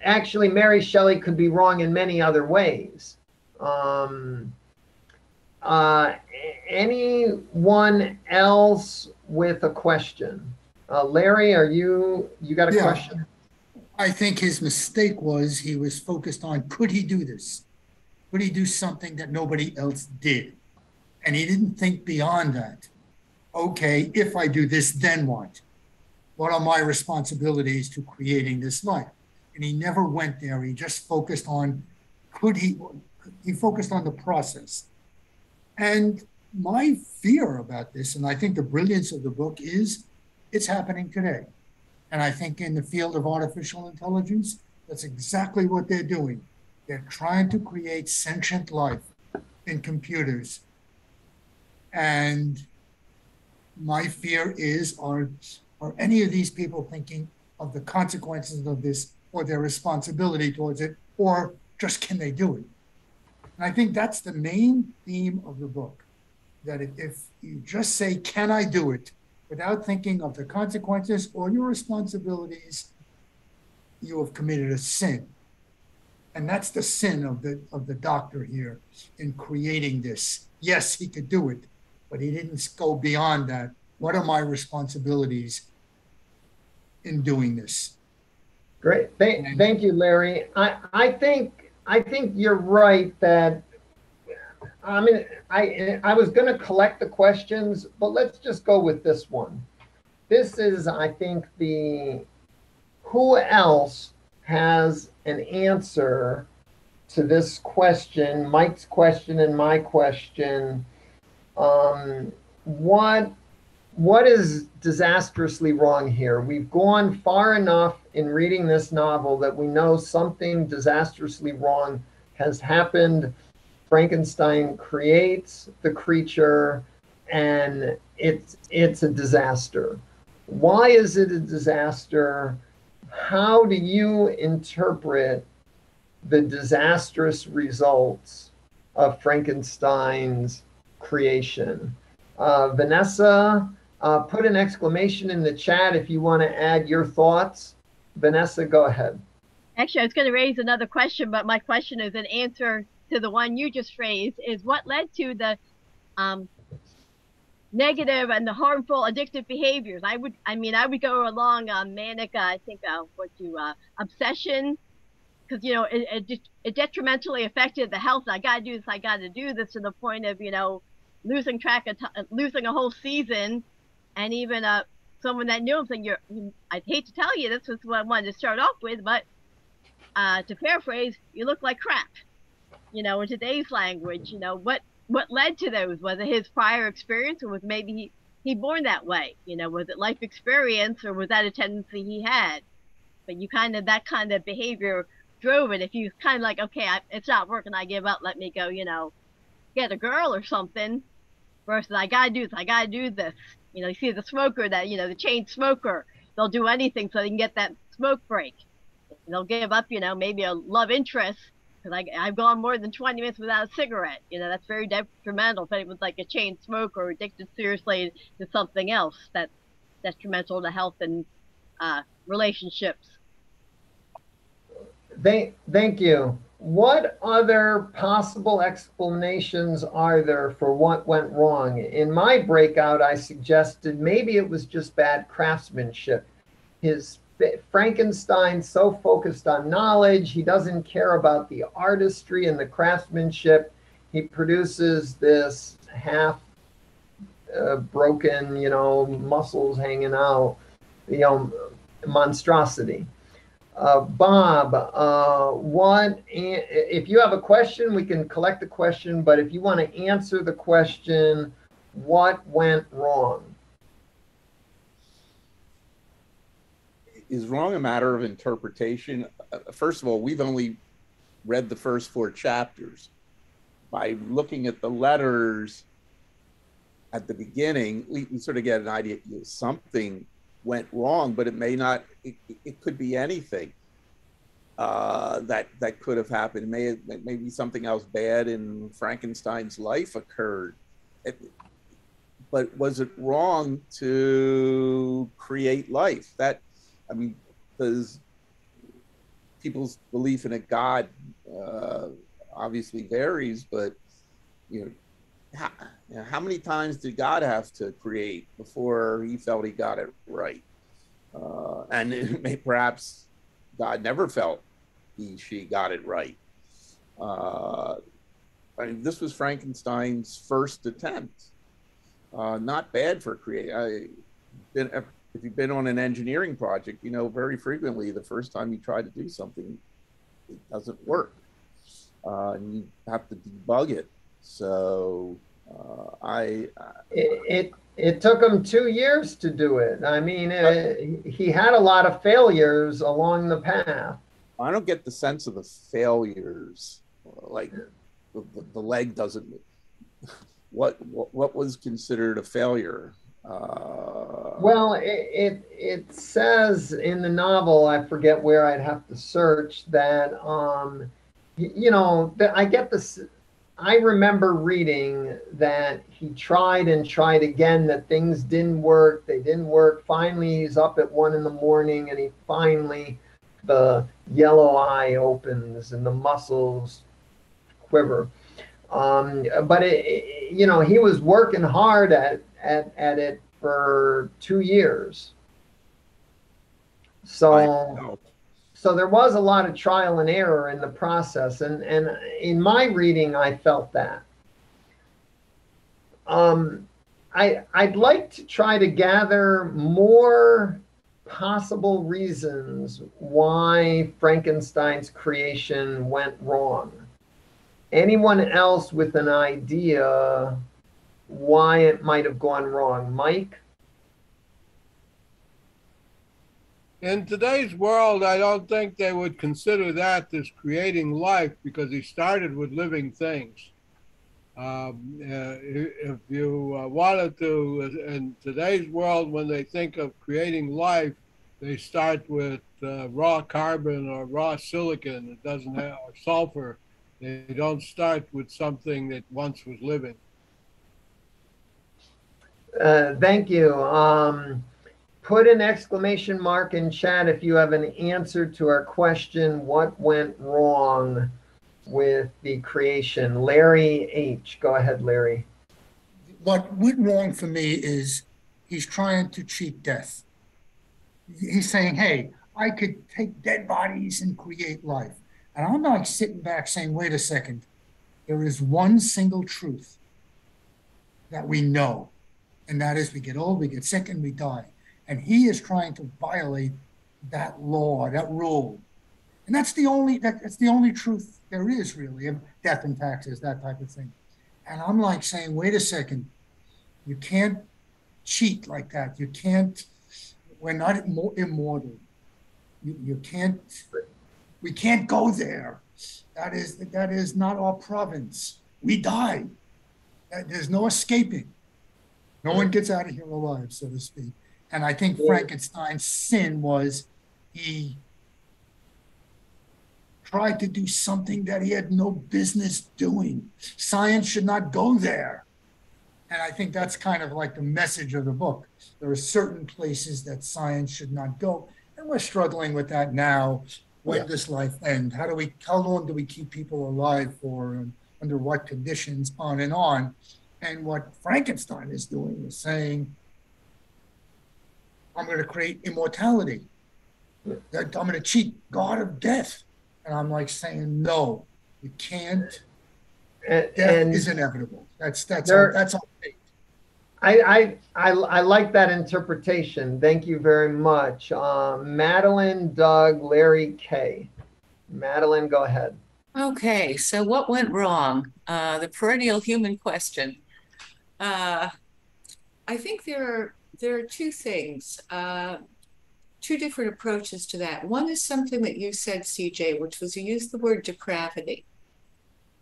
actually, Mary Shelley could be wrong in many other ways. Anyone else with a question? Larry, you got a question? I think his mistake was he was focused on, could he do this? Could he do something that nobody else did? And he didn't think beyond that. Okay, if I do this, then what? What are my responsibilities to creating this life? And he never went there. He just focused on, he focused on the process. And my fear about this, and I think the brilliance of the book is, it's happening today. And I think in the field of artificial intelligence, that's exactly what they're doing. They're trying to create sentient life in computers. And my fear is, are any of these people thinking of the consequences of this, or their responsibility towards it, or just can they do it? And I think that's the main theme of the book, that if you just say, can I do it, without thinking of the consequences or your responsibilities, you have committed a sin. And that's the sin of the doctor here in creating this. Yes, he could do it, but he didn't go beyond that. What are my responsibilities in doing this? Great. Thank you, Larry. I think you're right that, I mean, I was going to collect the questions, but let's just go with this one. This is, I think, who else has an answer to this question, Mike's question and my question. What is disastrously wrong here? We've gone far enough in reading this novel that we know something disastrously wrong has happened. Frankenstein creates the creature, and it's a disaster. Why is it a disaster? How do you interpret the disastrous results of Frankenstein's creation? Vanessa, put an exclamation in the chat if you want to add your thoughts. Vanessa, go ahead. Actually, I was going to raise another question, but my question is an answer to the one you just raised, is what led to the negative and the harmful addictive behaviors. I would go along manic, obsession, because it detrimentally affected the health. I got to do this to the point of losing track of losing a whole season, and even someone that knew him saying, I'd hate to tell you, this was what I wanted to start off with, but to paraphrase, you look like crap. In today's language, what led to those? Was it his prior experience, or was maybe he born that way? Was it life experience, or was that a tendency he had? But that kind of behavior drove it. If you kind of like, okay, it's not working, I give up, let me go, get a girl or something, versus I gotta do this. You see the smoker, that the chain smoker, they'll do anything so they can get that smoke break. They'll give up, maybe a love interest, because I've gone more than 20 minutes without a cigarette. That's very detrimental. If anyone's like a chain smoker or addicted seriously to something else, that's detrimental to health and relationships. Thank you. What other possible explanations are there for what went wrong? In my breakout, I suggested maybe it was just bad craftsmanship. Frankenstein's so focused on knowledge, he doesn't care about the artistry and the craftsmanship. He produces this half broken, muscles hanging out, monstrosity. Bob, if you have a question, we can collect the question, but if you want to answer the question, what went wrong? Is wrong a matter of interpretation? First of all, we've only read the first 4 chapters. By looking at the letters, at the beginning, we sort of get an idea something went wrong, but it may not, it could be anything that could have happened. Maybe something else bad in Frankenstein's life occurred. But was it wrong to create life? I mean, because people's belief in a God obviously varies, but how many times did God have to create before he felt he got it right? And perhaps God never felt she got it right. I mean, this was Frankenstein's first attempt. Not bad for creating. If you've been on an engineering project, you know very frequently the first time you try to do something, it doesn't work, and you have to debug it. So it took him 2 years to do it. I mean, he had a lot of failures along the path. I don't get the sense of the failures, like the leg doesn't. What was considered a failure? Well, it says in the novel, I forget where, I'd have to search, that I get this. I remember reading that he tried and tried again, that things didn't work. They didn't work. Finally, he's up at 1 in.the morning, and the yellow eye opens and the muscles quiver. But he was working hard at it for 2 years. So there was a lot of trial and error in the process, and in my reading, I felt that. I'd like to try to gather more possible reasons why Frankenstein's creation went wrong. Anyone else with an idea why it might have gone wrong? Mike? In today's world, I don't think they would consider that as creating life, because he started with living things. If you wanted to, in today's world, when they think of creating life, they start with raw carbon or raw silicon. It doesn't have, or sulfur. They don't start with something that once was living. Thank you. Put an exclamation mark in chat if you have an answer to our question, what went wrong with the creation? Larry H. Go ahead, Larry. What went wrong for me is he's trying to cheat death. He's saying, hey, I could take dead bodies and create life. And I'm like sitting back saying, wait a second, there is one single truth that we know, and that is we get old, we get sick, and we die. And he is trying to violate that law, that rule. And that's the only truth there is, really, of death and taxes, that type of thing. And I'm like saying, wait a second, you can't cheat like that. You can't, we're not immortal. You can't, we can't go there. That is not our province. We die. There's no escaping. No one gets out of here alive, so to speak. And I think Frankenstein's sin was he tried to do something that he had no business doing. Science should not go there. And I think that's kind of like the message of the book. There are certain places that science should not go. And we're struggling with that now. When does life end? How long do we keep people alive for, and under what conditions, on and on? And what Frankenstein is doing is saying, I'm going to create immortality. I'm going to cheat God of death. And I'm like saying, no, you can't. Death is inevitable. That's all. I like that interpretation. Thank you very much. Madeline, Doug, Larry, K. Madeline, go ahead. Okay, so what went wrong? The perennial human question. I think there are two things, two different approaches to that. One is something that you said, CJ, which was you used the word depravity.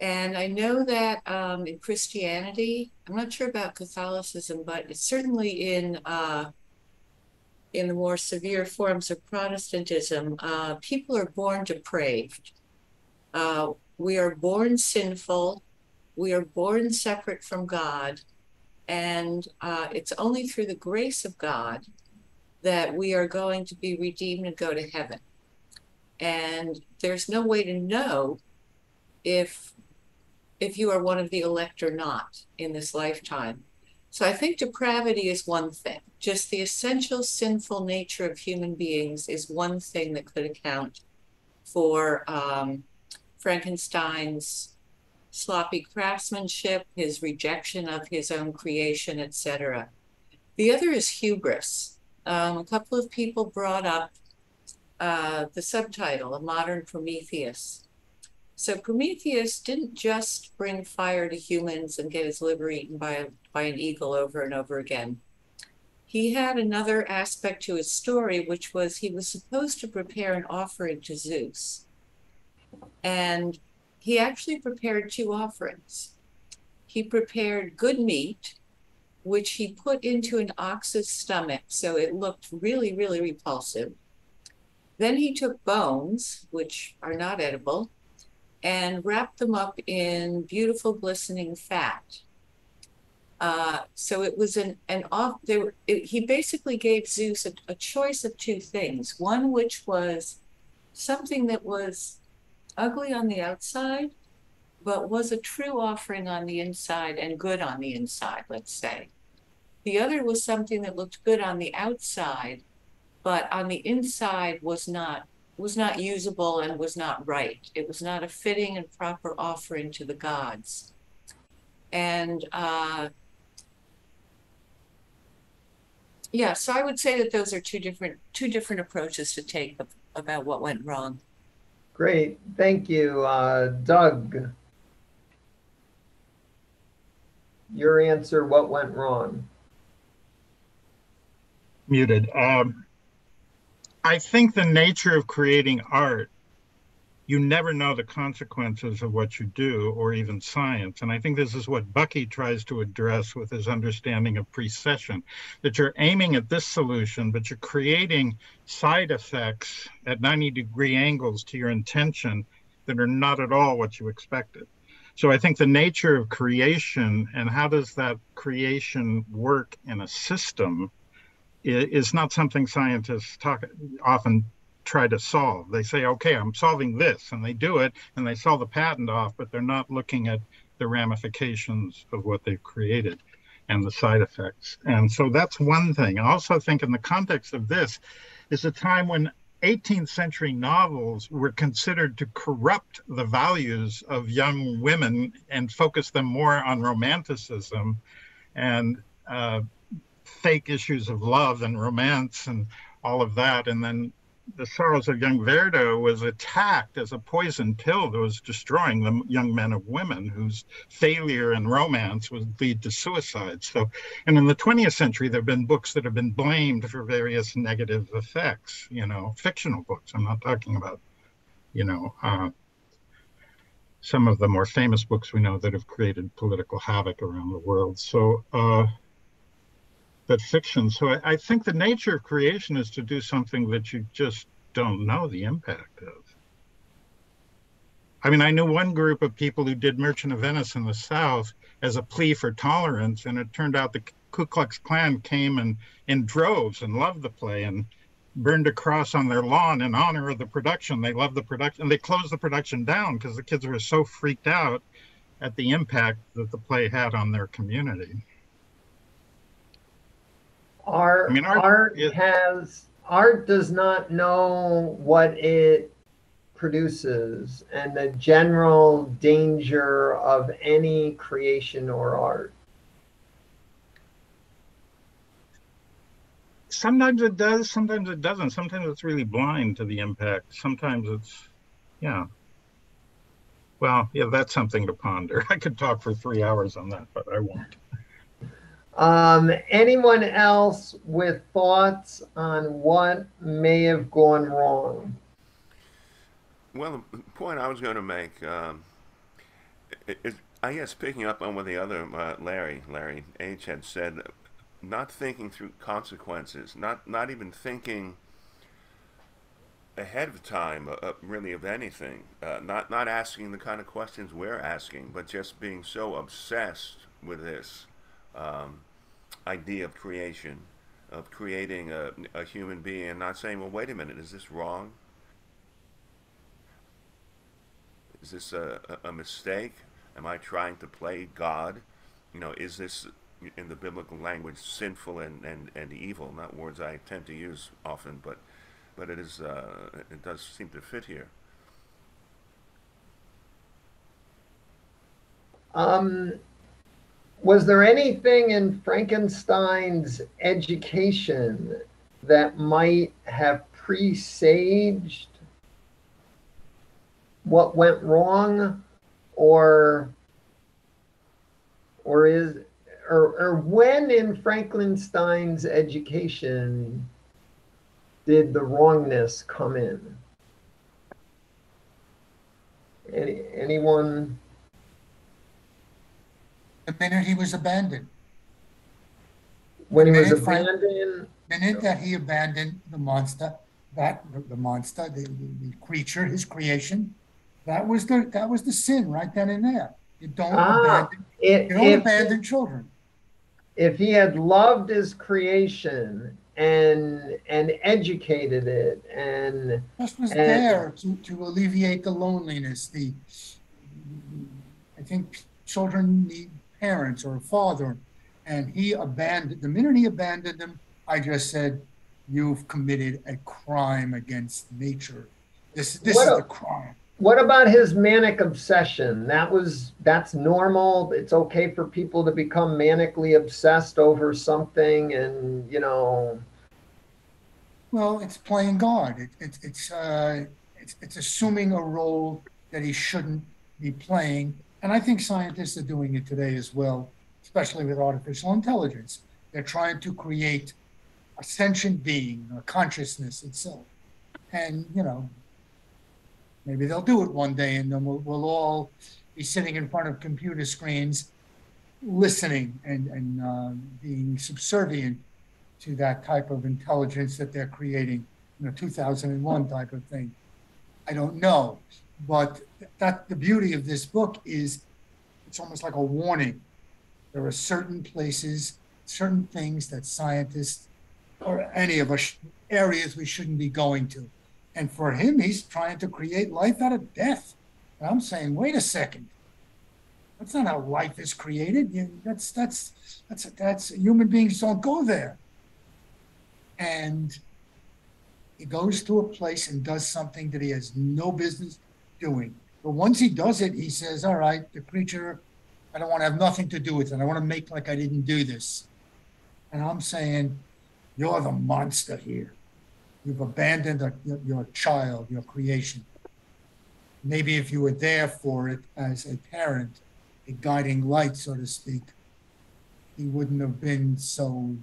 And I know that in Christianity, I'm not sure about Catholicism, but it's certainly in the more severe forms of Protestantism, people are born depraved. We are born sinful. We are born separate from God. And it's only through the grace of God that we are going to be redeemed and go to heaven. And there's no way to know if you are one of the elect or not in this lifetime. So I think depravity is one thing. Just the essential sinful nature of human beings is one thing that could account for Frankenstein's sloppy craftsmanship, his rejection of his own creation, etc. The other is hubris. A couple of people brought up the subtitle, A Modern Prometheus. So Prometheus didn't just bring fire to humans and get his liver eaten by an eagle over and over again. He had another aspect to his story, which was he was supposed to prepare an offering to Zeus. And he actually prepared two offerings. He prepared good meat, which he put into an ox's stomach, so it looked really, really repulsive. Then he took bones, which are not edible, and wrapped them up in beautiful glistening fat. So it was he basically gave Zeus a choice of two things. One which was something that was ugly on the outside, but was a true offering on the inside and good on the inside, let's say. The other was something that looked good on the outside, but on the inside was not usable and was not right. It was not a fitting and proper offering to the gods. And so I would say that those are two different approaches to take about what went wrong. Great, thank you. Doug, your answer, what went wrong? Muted. I think the nature of creating art, you never know the consequences of what you do, or even science. And I think this is what Bucky tries to address with his understanding of precession, that you're aiming at this solution, but you're creating side effects at 90-degree angles to your intention that are not at all what you expected. So I think the nature of creation and how does that creation work in a system is not something scientists often try to solve. They say, okay, I'm solving this, and they do it, and they sell the patent off, but they're not looking at the ramifications of what they've created and the side effects. And so that's one thing. I also think in the context of this is a time when 18th century novels were considered to corrupt the values of young women and focus them more on romanticism and fake issues of love and romance and all of that. And then The Sorrows of Young Werther was attacked as a poison pill that was destroying the young men of women whose failure in romance would lead to suicide. So, and in the 20th century, there have been books that have been blamed for various negative effects, fictional books. I'm not talking about, some of the more famous books we know that have created political havoc around the world. So, but fiction. So I think the nature of creation is to do something that you just don't know the impact of. I mean, I knew one group of people who did Merchant of Venice in the South as a plea for tolerance, and it turned out the Ku Klux Klan came in droves and loved the play and burned a cross on their lawn in honor of the production. They loved the production, and they closed the production down because the kids were so freaked out at the impact that the play had on their community. Art does not know what it produces and the general danger of any creation or art. Sometimes it does, sometimes it doesn't. Sometimes it's really blind to the impact. Sometimes it's, well, that's something to ponder. I could talk for 3 hours on that, but I won't. Anyone else with thoughts on what may have gone wrong? Well, the point I was going to make, I guess picking up on what the other Larry H had said, not thinking through consequences, not even thinking ahead of time, really, of anything, not asking the kind of questions we're asking, but just being so obsessed with this idea of creation, of creating a human being, and not saying, well, wait a minute, is this wrong? Is this a mistake? Am I trying to play God? You know, is this, in the biblical language, sinful and evil? Not words I tend to use often, but it is it does seem to fit here. Was there anything in Frankenstein's education that might have presaged what went wrong, or when in Frankenstein's education did the wrongness come in? Anyone? The minute he was abandoned. When he was minute abandoned? The minute that he abandoned the monster, the creature, his creation, that was the sin right then and there. You don't abandon children. If he had loved his creation and educated it and just was there to alleviate the loneliness. I think children need parents or a father, and the minute he abandoned them, I just said, you've committed a crime against nature. This is the crime. What about his manic obsession? That's normal. It's okay for people to become manically obsessed over something, and Well, it's playing God. It's assuming a role that he shouldn't be playing, and I think scientists are doing it today as well, especially with artificial intelligence. They're trying to create a sentient being, a consciousness itself, and maybe they'll do it one day, and then we'll all be sitting in front of computer screens, listening and being subservient to that type of intelligence that they're creating, 2001 type of thing. I don't know, but the beauty of this book is it's almost like a warning. There are certain places, certain things that scientists or any of us, areas we shouldn't be going to. And for him, he's trying to create life out of death. And I'm saying, wait a second. That's not how life is created. That's human beings don't go there. And he goes to a place and does something that he has no business doing. But once he does it, he says, all right, the creature, I don't want to have nothing to do with it. I want to make like I didn't do this. And I'm saying, you're the monster here. You've abandoned your child, your creation. Maybe if you were there for it as a parent, a guiding light, so to speak, he wouldn't have been so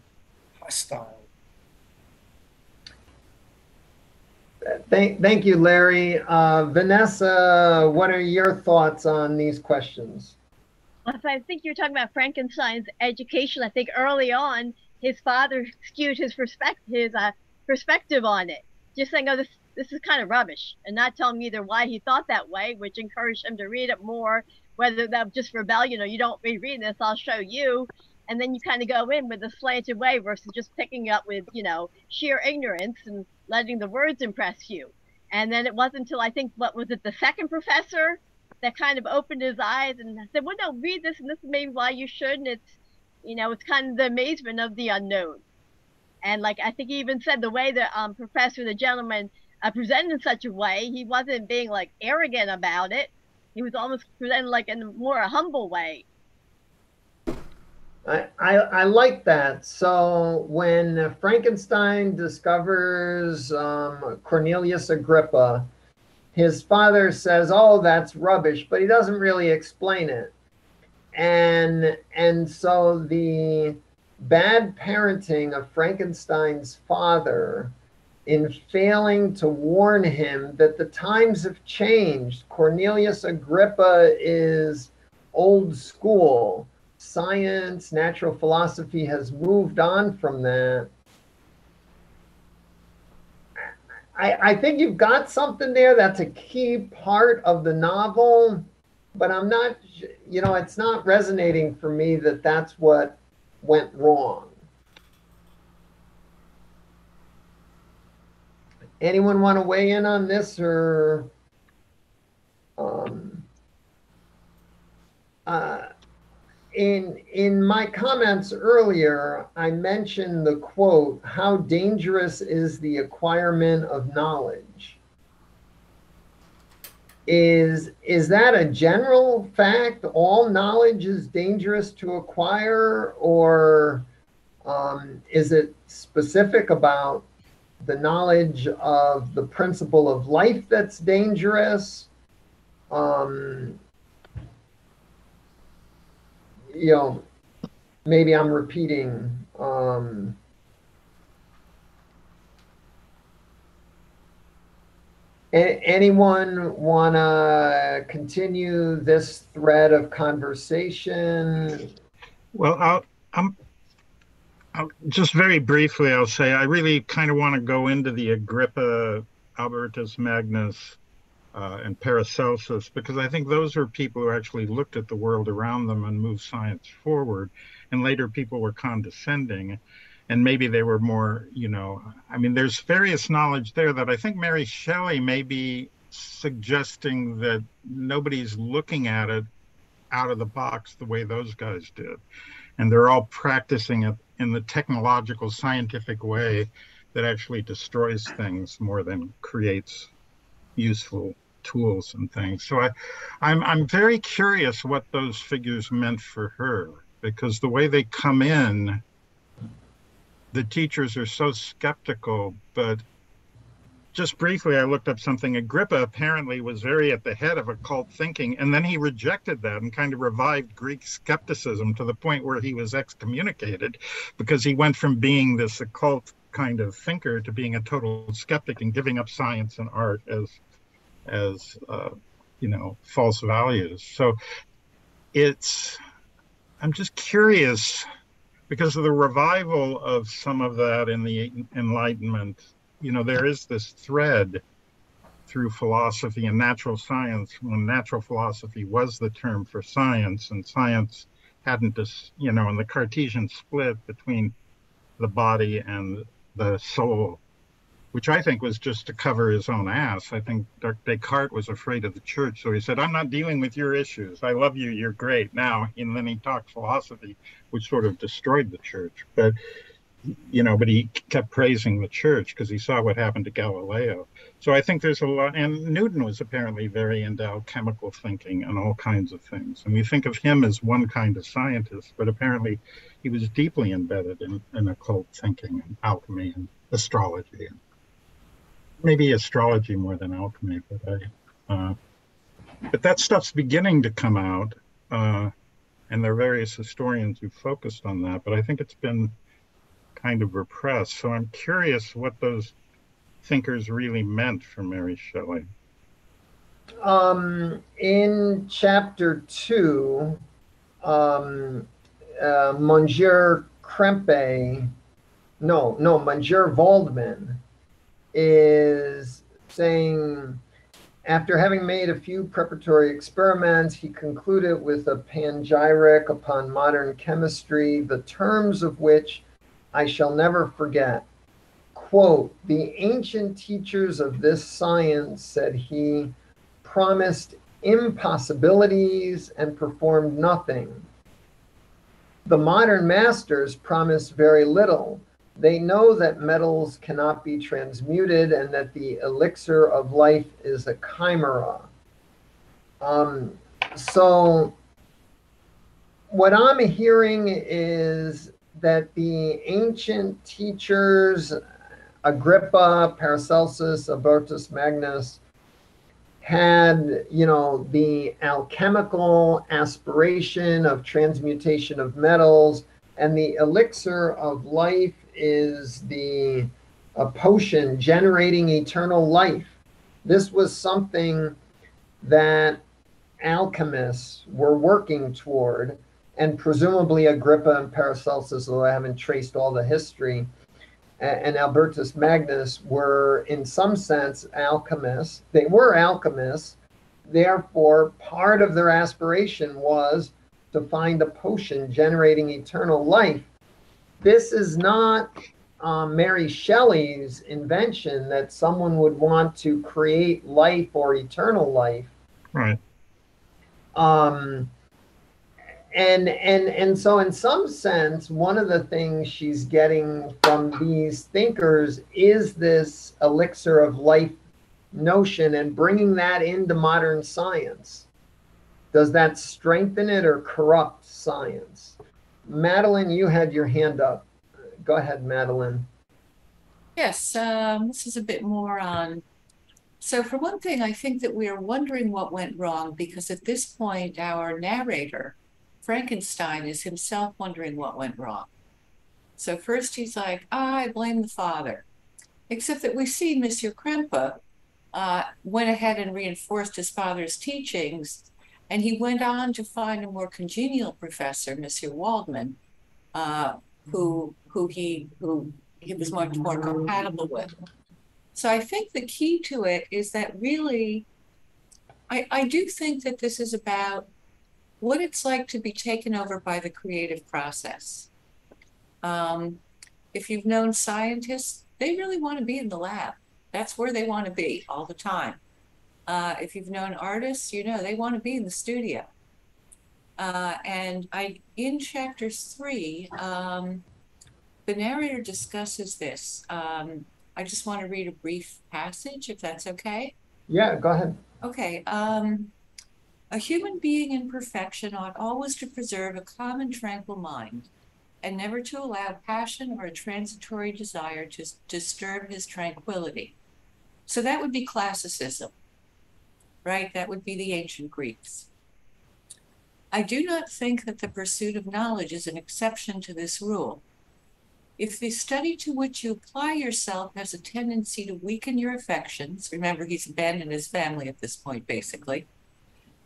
hostile. Thank you, Larry. Vanessa, what are your thoughts on these questions? Well, if I think you're talking about Frankenstein's education, I think early on his father skewed his perspective on it, just saying, oh, this is kind of rubbish, and not telling me either why he thought that way, which encouraged him to read it more, whether that was just rebellion or you don't read this, I'll show you. And then you kind of go in with a slanted way versus just picking up with, sheer ignorance and letting the words impress you. And then it wasn't until I think, the second professor that kind of opened his eyes and said, well, no, read this, and this is maybe why you should. And it's, it's kind of the amazement of the unknown. And I think he even said the way the professor, the gentleman, presented in such a way, he wasn't being arrogant about it. He was almost presented in a more humble way. I like that. So when Frankenstein discovers Cornelius Agrippa, his father says, oh, that's rubbish, but he doesn't really explain it. And so the bad parenting of Frankenstein's father in failing to warn him that the times have changed. Cornelius Agrippa is old school. Science, natural philosophy has moved on from that. I think you've got something there that's a key part of the novel, but I'm not, it's not resonating for me that that's what went wrong. Anyone want to weigh in on this, or in my comments earlier, I mentioned the quote, "How dangerous is the acquirement of knowledge?" Is that a general fact? All knowledge is dangerous to acquire, or is it specific about the knowledge of the principle of life that's dangerous? Maybe I'm repeating. Anyone want to continue this thread of conversation? Well, I'll just very briefly, I'll say I really kind of want to go into the Agrippa, Albertus Magnus, and Paracelsus, because I think those are people who actually looked at the world around them and moved science forward. And later people were condescending, and maybe they were more, there's various knowledge there that I think Mary Shelley may be suggesting that nobody's looking at it out of the box the way those guys did. And they're all practicing it in the technological, scientific way that actually destroys things more than creates useful tools and things. So I'm very curious what those figures meant for her, because the way they come in, the teachers are so skeptical. But just briefly, I looked up something. Agrippa apparently was very at the head of occult thinking, and then he rejected that and kind of revived Greek skepticism to the point where he was excommunicated, because he went from being this occult kind of thinker to being a total skeptic and giving up science and art as false values. So I'm just curious, because of the revival of some of that in the Enlightenment, there is this thread through philosophy and natural science, when natural philosophy was the term for science, and science hadn't and the Cartesian split between the body and the soul, which I think was just to cover his own ass. I think Descartes was afraid of the church, so he said, "I'm not dealing with your issues. I love you, you're great." Now, and then he talked philosophy, which sort of destroyed the church. But he kept praising the church because he saw what happened to Galileo. So I think there's a lot, and Newton was apparently very into alchemical thinking and all kinds of things. And we think of him as one kind of scientist, but apparently he was deeply embedded in occult thinking and alchemy and astrology. Maybe astrology more than alchemy, but that stuff's beginning to come out, and there are various historians who focused on that, but I think it's been kind of repressed. So I'm curious what those thinkers really meant for Mary Shelley. In chapter 2, Monsieur Waldman is saying, after having made a few preparatory experiments, he concluded with a panegyric upon modern chemistry, the terms of which I shall never forget. Quote, "The ancient teachers of this science," said he, "promised impossibilities and performed nothing. The modern masters promise very little. They know that metals cannot be transmuted and that the elixir of life is a chimera." So what I'm hearing is that the ancient teachers, Agrippa, Paracelsus, Albertus Magnus, had, the alchemical aspiration of transmutation of metals, and the elixir of life is a potion generating eternal life. This was something that alchemists were working toward, and presumably Agrippa and Paracelsus, although I haven't traced all the history, and Albertus Magnus were in some sense alchemists. They were alchemists. Therefore, part of their aspiration was to find a potion generating eternal life. This is not Mary Shelley's invention that someone would want to create life or eternal life. Right. And so in some sense, one of the things she's getting from these thinkers is this elixir of life notion and bringing that into modern science. Does that strengthen it or corrupt science? Madeline, you had your hand up. Go ahead, Madeline. Yes, this is a bit more on. So for one thing, I think that we are wondering what went wrong because at this point, our narrator, Frankenstein, is himself wondering what went wrong. So first he's like, I blame the father. Except that we see Monsieur Krempe went ahead and reinforced his father's teachings, and he went on to find a more congenial professor, Monsieur Waldman, who he was much more compatible with. So I think the key to it is that really, I do think that this is about what it's like to be taken over by the creative process. If you've known scientists, they really want to be in the lab. That's where they want to be all the time. If you've known artists, you know they want to be in the studio. And in chapter 3, the narrator discusses this. I just want to read a brief passage, if that's okay. Yeah, go ahead. Okay. A human being in perfection ought always to preserve a calm and tranquil mind, and never to allow passion or a transitory desire to disturb his tranquility. So that would be classicism, right? That would be the ancient Greeks. I do not think that the pursuit of knowledge is an exception to this rule. If the study to which you apply yourself has a tendency to weaken your affections, remember he's abandoned his family at this point, basically,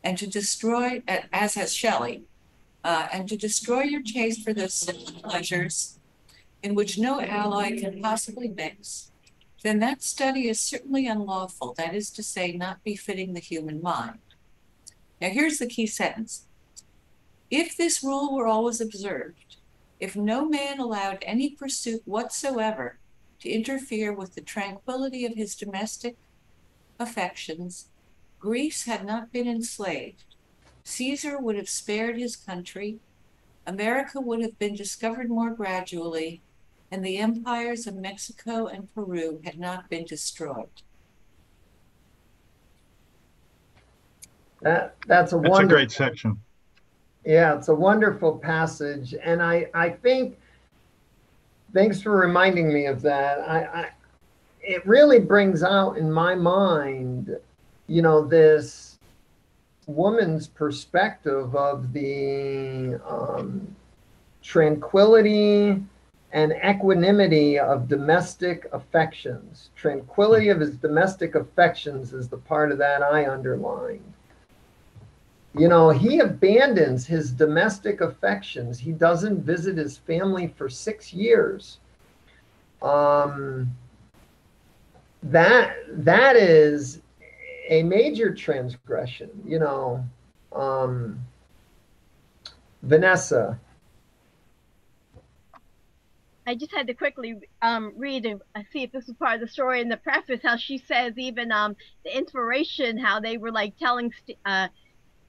and to destroy, as has Shelley, and to destroy your taste for those simple pleasures in which no alloy can possibly mix, then that study is certainly unlawful, that is to say, not befitting the human mind. Now here's the key sentence. If this rule were always observed, if no man allowed any pursuit whatsoever to interfere with the tranquility of his domestic affections, Greece had not been enslaved. Caesar would have spared his country, America would have been discovered more gradually, and the empires of Mexico and Peru had not been destroyed. That's a great section. Yeah, it's a wonderful passage. And I think, thanks for reminding me of that. It really brings out in my mind, you know, this woman's perspective of the tranquility and equanimity of domestic affections. Tranquility of his domestic affections is the part of that I underlined. You know, he abandons his domestic affections. He doesn't visit his family for 6 years. That is a major transgression, you know. Vanessa. I just had to quickly read and see if this was part of the story in the preface, how she says even the inspiration, how they were like telling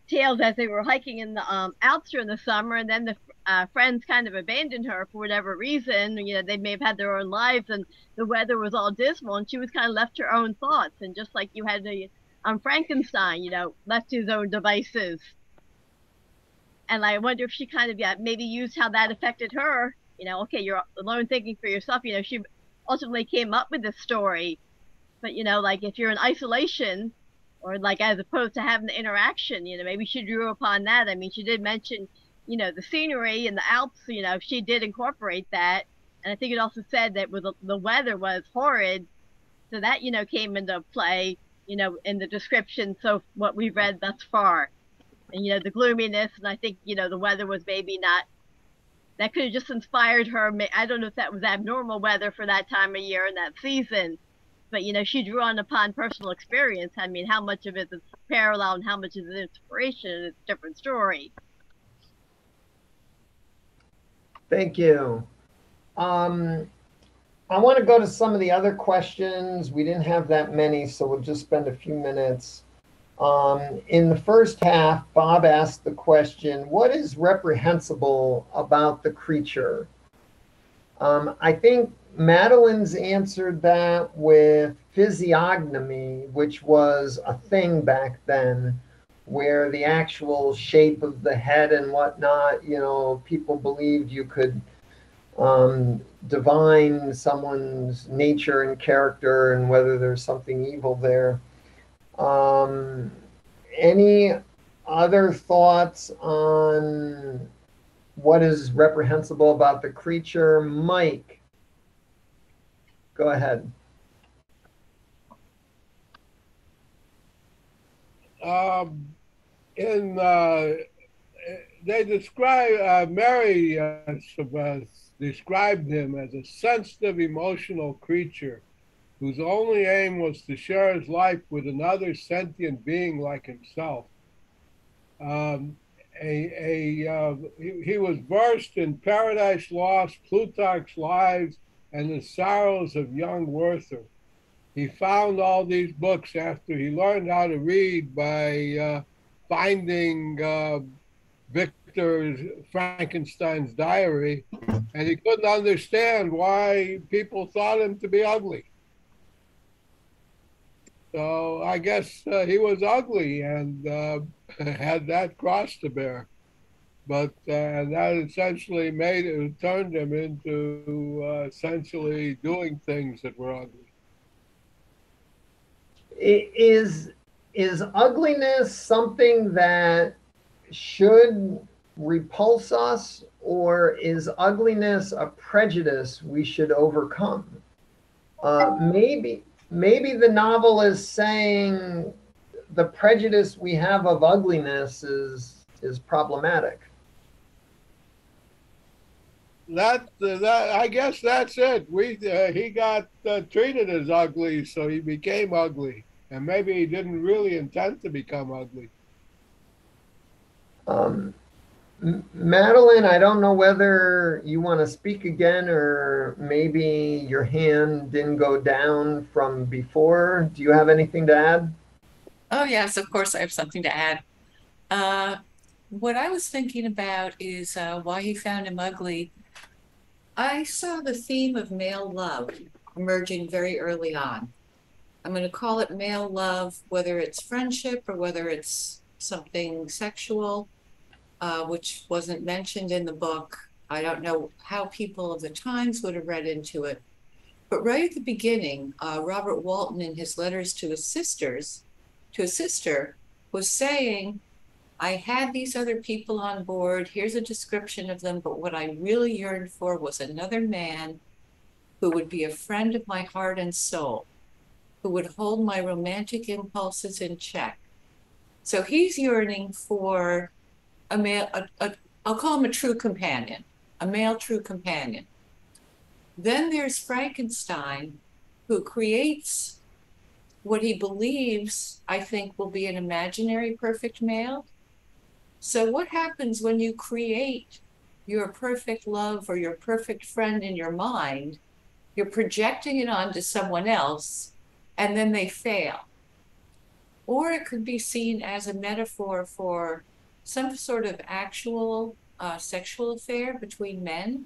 tales as they were hiking in the Alps during the summer, and then the friends kind of abandoned her for whatever reason. You know, they may have had their own lives, and the weather was all dismal, and she was kind of left to her own thoughts. And just like you had the Frankenstein, you know, left to his own devices. And I wonder if she kind of maybe used how that affected her. You know, okay, you're alone thinking for yourself. You know, she ultimately came up with this story, but you know, like if you're in isolation, or like as opposed to having the interaction, you know, maybe she drew upon that. I mean, she did mention, you know, the scenery in the Alps, you know, she did incorporate that. And I think it also said that the weather was horrid. So that, you know, came into play, you know, in the description. So what we've read thus far. and the gloominess, and I think the weather was maybe not. That could have just inspired her. I don't know if that was abnormal weather for that time of year and that season, but she drew on upon personal experience. I mean, how much of it is parallel and how much is inspiration? It's a different story. Thank you. I want to go to some of the other questions. We didn't have that many, so we'll just spend a few minutes. In the first half, Bob asked the question, what is reprehensible about the creature? I think Madeline's answered that with physiognomy, which was a thing back then, where the actual shape of the head and whatnot, people believed you could divine someone's nature and character and whether there's something evil there. Any other thoughts on what is reprehensible about the creature? Mike, go ahead. They describe, Mary described him as a sensitive, emotional creature whose only aim was to share his life with another sentient being like himself. He was versed in Paradise Lost, Plutarch's Lives, and the sorrows of young Werther. He found all these books after he learned how to read by finding Victor Frankenstein's diary, and he couldn't understand why people thought him to be ugly. So I guess he was ugly and had that cross to bear. But that essentially turned him into essentially doing things that were ugly. Is ugliness something that should repulse us, or is ugliness a prejudice we should overcome? Maybe the novel is saying the prejudice we have of ugliness is problematic. I guess that's it. He got treated as ugly, so he became ugly, and maybe he didn't really intend to become ugly. Madeline, I don't know whether you want to speak again, or maybe your hand didn't go down from before. Do you have anything to add? Oh, yes, of course I have something to add. What I was thinking about is why he found him ugly. I saw the theme of male love emerging very early on. I'm going to call it male love, whether it's friendship or whether it's something sexual, which wasn't mentioned in the book. I don't know how people of the times would have read into it. But right at the beginning, Robert Walton, in his letters to his sister, was saying, I had these other people on board, here's a description of them, but what I really yearned for was another man who would be a friend of my heart and soul, who would hold my romantic impulses in check. So he's yearning for a male, I'll call him a true companion, a male true companion. Then there's Frankenstein, who creates what he believes, I think, will be an imaginary perfect male. So what happens when you create your perfect love or your perfect friend in your mind? You're projecting it onto someone else, and then they fail. Or it could be seen as a metaphor for some sort of actual sexual affair between men,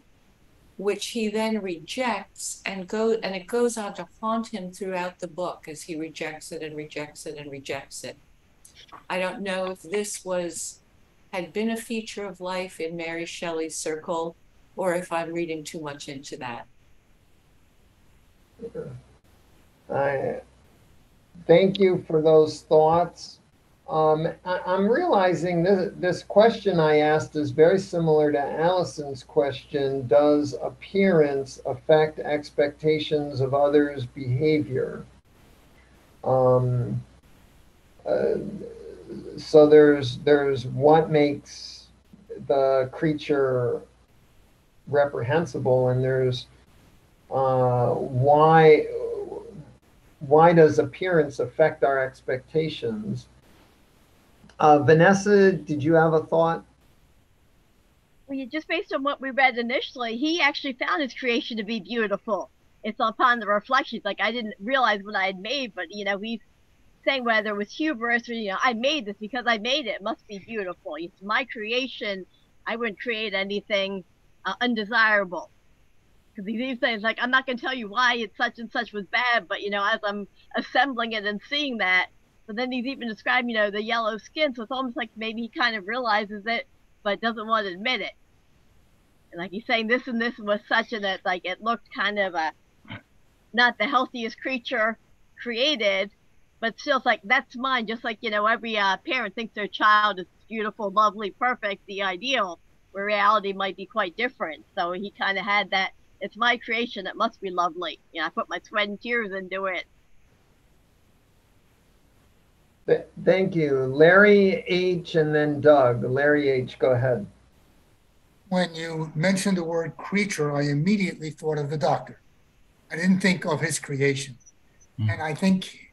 which he then rejects, and it goes on to haunt him throughout the book as he rejects it and rejects it and rejects it. I don't know if this had been a feature of life in Mary Shelley's circle, or if I'm reading too much into that. I thank you for those thoughts. I'm realizing this question I asked is very similar to Allison's question. Does appearance affect expectations of others' behavior? so there's what makes the creature reprehensible, and there's why does appearance affect our expectations? Vanessa, did you have a thought? Well, just based on what we read initially, he actually found his creation to be beautiful. It's upon the reflections. Like, I didn't realize what I had made, but he's saying whether it was hubris or I made this because I made it. It must be beautiful. It's my creation. I wouldn't create anything undesirable. Because these things, like, I'm not going to tell you why it's such and such was bad, but as I'm assembling it and seeing that, but then he's even described the yellow skin, so it's almost like maybe he kind of realizes it but doesn't want to admit it. And like he's saying, this and this was such, and that like it looked kind of not the healthiest creature created, but still it's like, that's mine. Just like every parent thinks their child is beautiful, lovely, perfect, the ideal, where reality might be quite different. So he kind of had that, it's my creation, it must be lovely. I put my sweat and tears into it. Thank you. Larry H. and then Doug. Larry H., go ahead. When you mentioned the word creature, I immediately thought of the doctor. I didn't think of his creation. And I think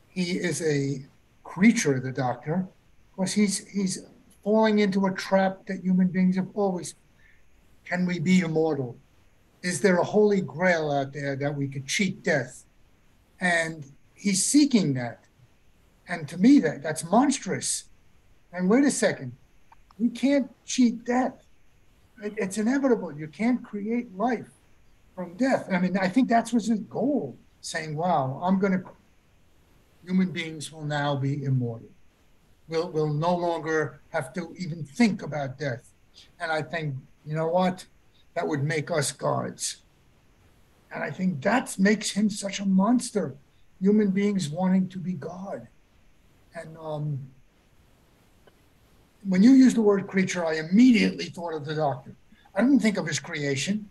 he is a creature, the doctor, because he's falling into a trap that human beings have always. Can we be immortal? Is there a holy grail out there that we could cheat death? And he's seeking that. And to me, that's monstrous. And wait a second, we can't cheat death. It's inevitable. You can't create life from death. I mean, I think that was his goal, saying, wow, human beings will now be immortal. We'll no longer have to even think about death. And I think, you know what? That would make us gods. And I think that makes him such a monster. Human beings wanting to be God. And when you use the word creature, I immediately thought of the doctor. I didn't think of his creation.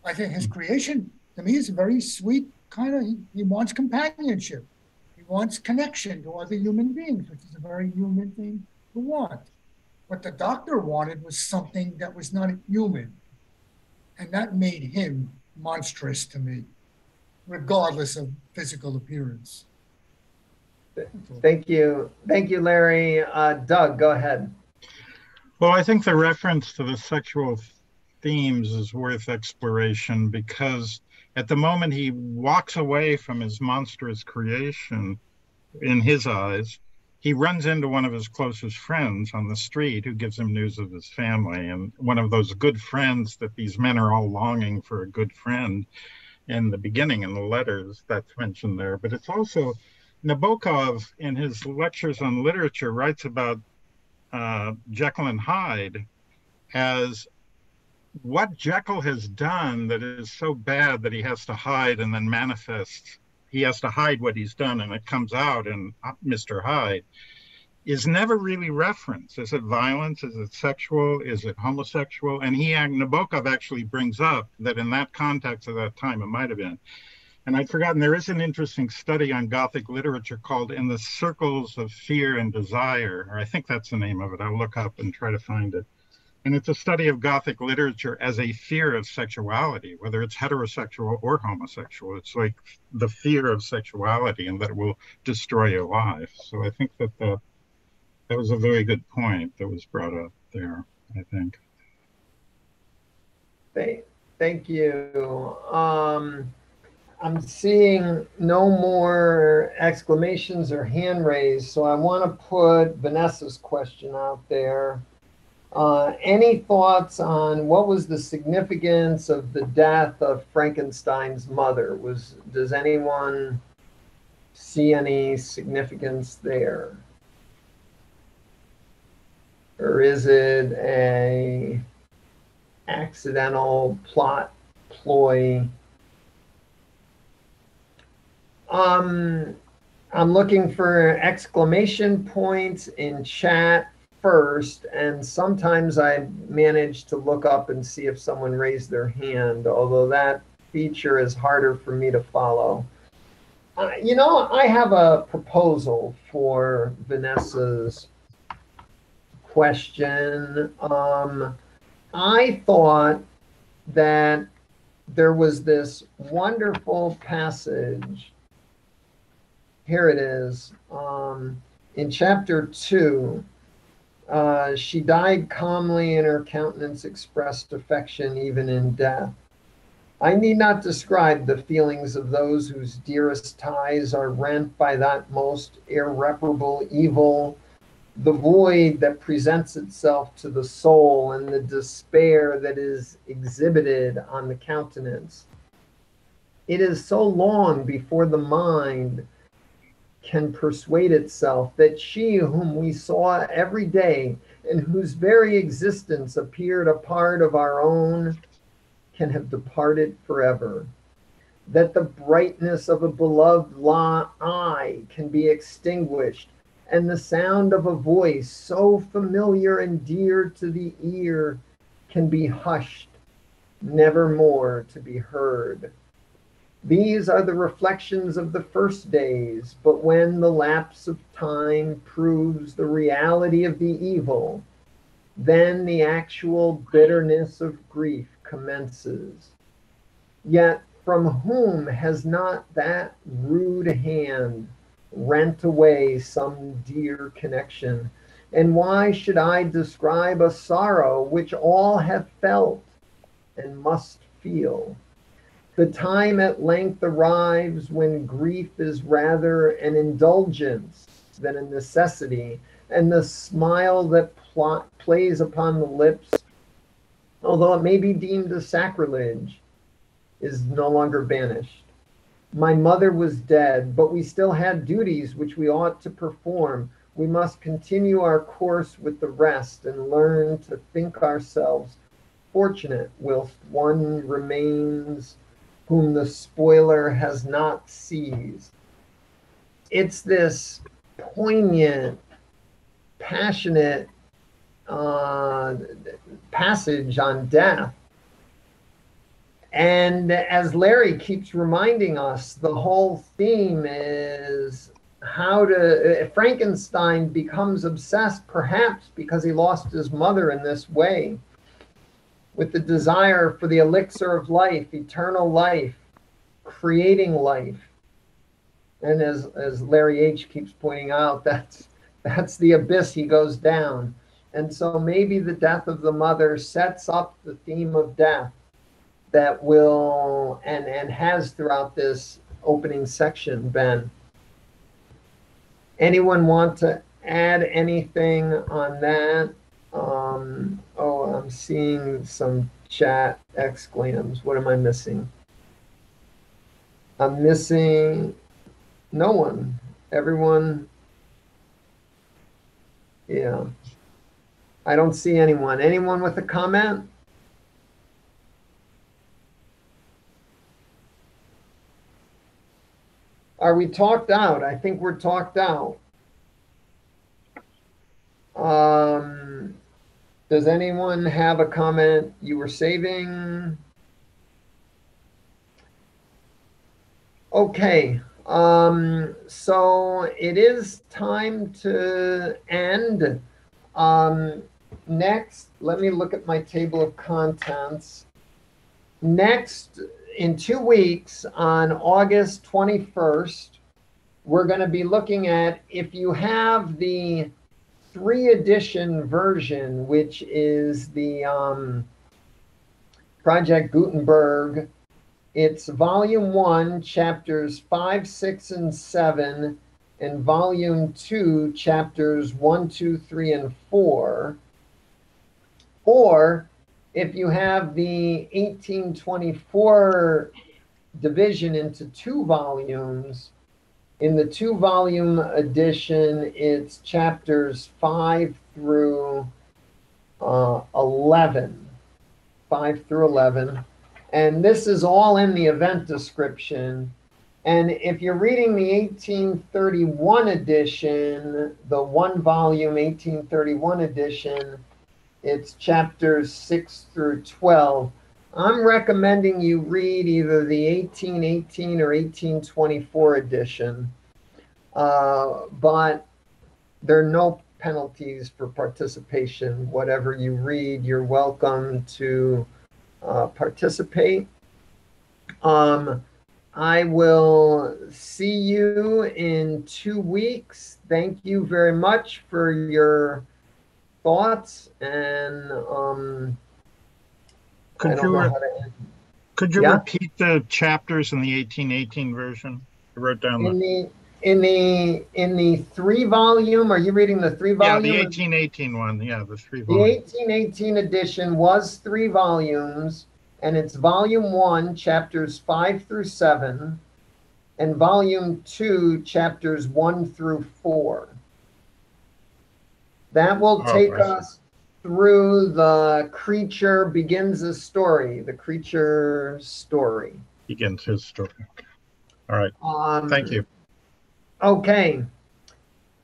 I think his creation, to me, is a very sweet kind of, he wants companionship. He wants connection to other human beings, which is a very human thing to want. What the doctor wanted was something that was not human. And that made him monstrous to me, regardless of physical appearance. Thank you. Thank you, Larry. Doug, go ahead. Well, I think the reference to the sexual themes is worth exploration, because at the moment he walks away from his monstrous creation, in his eyes, he runs into one of his closest friends on the street who gives him news of his family. And one of those good friends that these men are all longing for, a good friend in the beginning, in the letters that's mentioned there. But it's also, Nabokov, in his lectures on literature, writes about Jekyll and Hyde as what Jekyll has done that is so bad that he has to hide and then manifest. He has to hide what he's done, and it comes out in Mr. Hyde, is never really referenced. Is it violence? Is it sexual? Is it homosexual? And Nabokov actually brings up that in that context of that time, it might have been. And I'd forgotten, there is an interesting study on Gothic literature called In the Circles of Fear and Desire, or I think that's the name of it. I'll look up and try to find it. And it's a study of Gothic literature as a fear of sexuality, whether it's heterosexual or homosexual. It's like the fear of sexuality and that it will destroy your life. So I think that that was a very good point that was brought up there, I think. Thank you. I'm seeing no more exclamations or hand raised, so I want to put Vanessa's question out there. Any thoughts on what was the significance of the death of Frankenstein's mother? Does anyone see any significance there? Or is it an accidental plot ploy? I'm looking for exclamation points in chat first, and sometimes I manage to look up and see if someone raised their hand, although that feature is harder for me to follow. I have a proposal for Vanessa's question. I thought that there was this wonderful passage. Here it is. In chapter 2, she died calmly, and her countenance expressed affection even in death. I need not describe the feelings of those whose dearest ties are rent by that most irreparable evil, the void that presents itself to the soul, and the despair that is exhibited on the countenance. It is so long before the mind can persuade itself that she whom we saw every day and whose very existence appeared a part of our own can have departed forever, that the brightness of a beloved eye can be extinguished, and the sound of a voice so familiar and dear to the ear can be hushed, never more to be heard. These are the reflections of the first days, but when the lapse of time proves the reality of the evil, then the actual bitterness of grief commences. Yet from whom has not that rude hand rent away some dear connection? And why should I describe a sorrow which all have felt and must feel? The time at length arrives when grief is rather an indulgence than a necessity, and the smile that plays upon the lips, although it may be deemed a sacrilege, is no longer banished. My mother was dead, but we still had duties which we ought to perform. We must continue our course with the rest and learn to think ourselves fortunate whilst one remains whom the spoiler has not seized. It's this poignant, passionate passage on death. And as Larry keeps reminding us, the whole theme is Frankenstein becomes obsessed, perhaps because he lost his mother in this way, with the desire for the elixir of life, eternal life, creating life. And as Larry H. keeps pointing out, that's the abyss he goes down. And so maybe the death of the mother sets up the theme of death that will and has throughout this opening section, Ben. Anyone want to add anything on that? I'm seeing some chat exclams. What am I missing? I'm missing no one. Everyone. Yeah. I don't see anyone. Anyone with a comment? Are we talked out? I think we're talked out. Does anyone have a comment you were saving? Okay. So it is time to end. Next, let me look at my table of contents. Next, in 2 weeks, on August 21st, we're going to be looking at, if you have the 3-edition version, which is the Project Gutenberg. It's volume 1, chapters 5, 6, and 7, and volume 2, chapters 1, 2, 3, and 4. Or if you have the 1824 division into 2 volumes, in the 2-volume edition, it's chapters 5 through 11. 5 through 11. And this is all in the event description. And if you're reading the 1831 edition, the 1-volume 1831 edition, it's chapters 6 through 12. I'm recommending you read either the 1818 or 1824 edition, but there are no penalties for participation. Whatever you read, you're welcome to participate. I will see you in 2 weeks. Thank you very much for your thoughts, and I don't know how to end. Could you Yeah? repeat the chapters in the 1818 version? I wrote down In the 3-volume, are you reading the 3-volume? Yeah, the 1818 one. Yeah, the 3 The volume. 1818 edition was 3 volumes, and it's volume 1, chapters 5 through 7, and volume 2, chapters 1 through 4. That will take us through the creature begins a story, the creature story. Begins his story. All right. Thank you. Okay.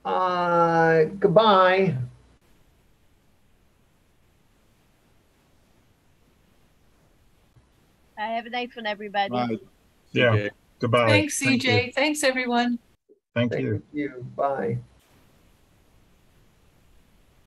Goodbye. Have a nice one, everybody. Right. Yeah. Goodbye. Thanks, CJ. Thanks, everyone. Thank you. Thank you. Bye.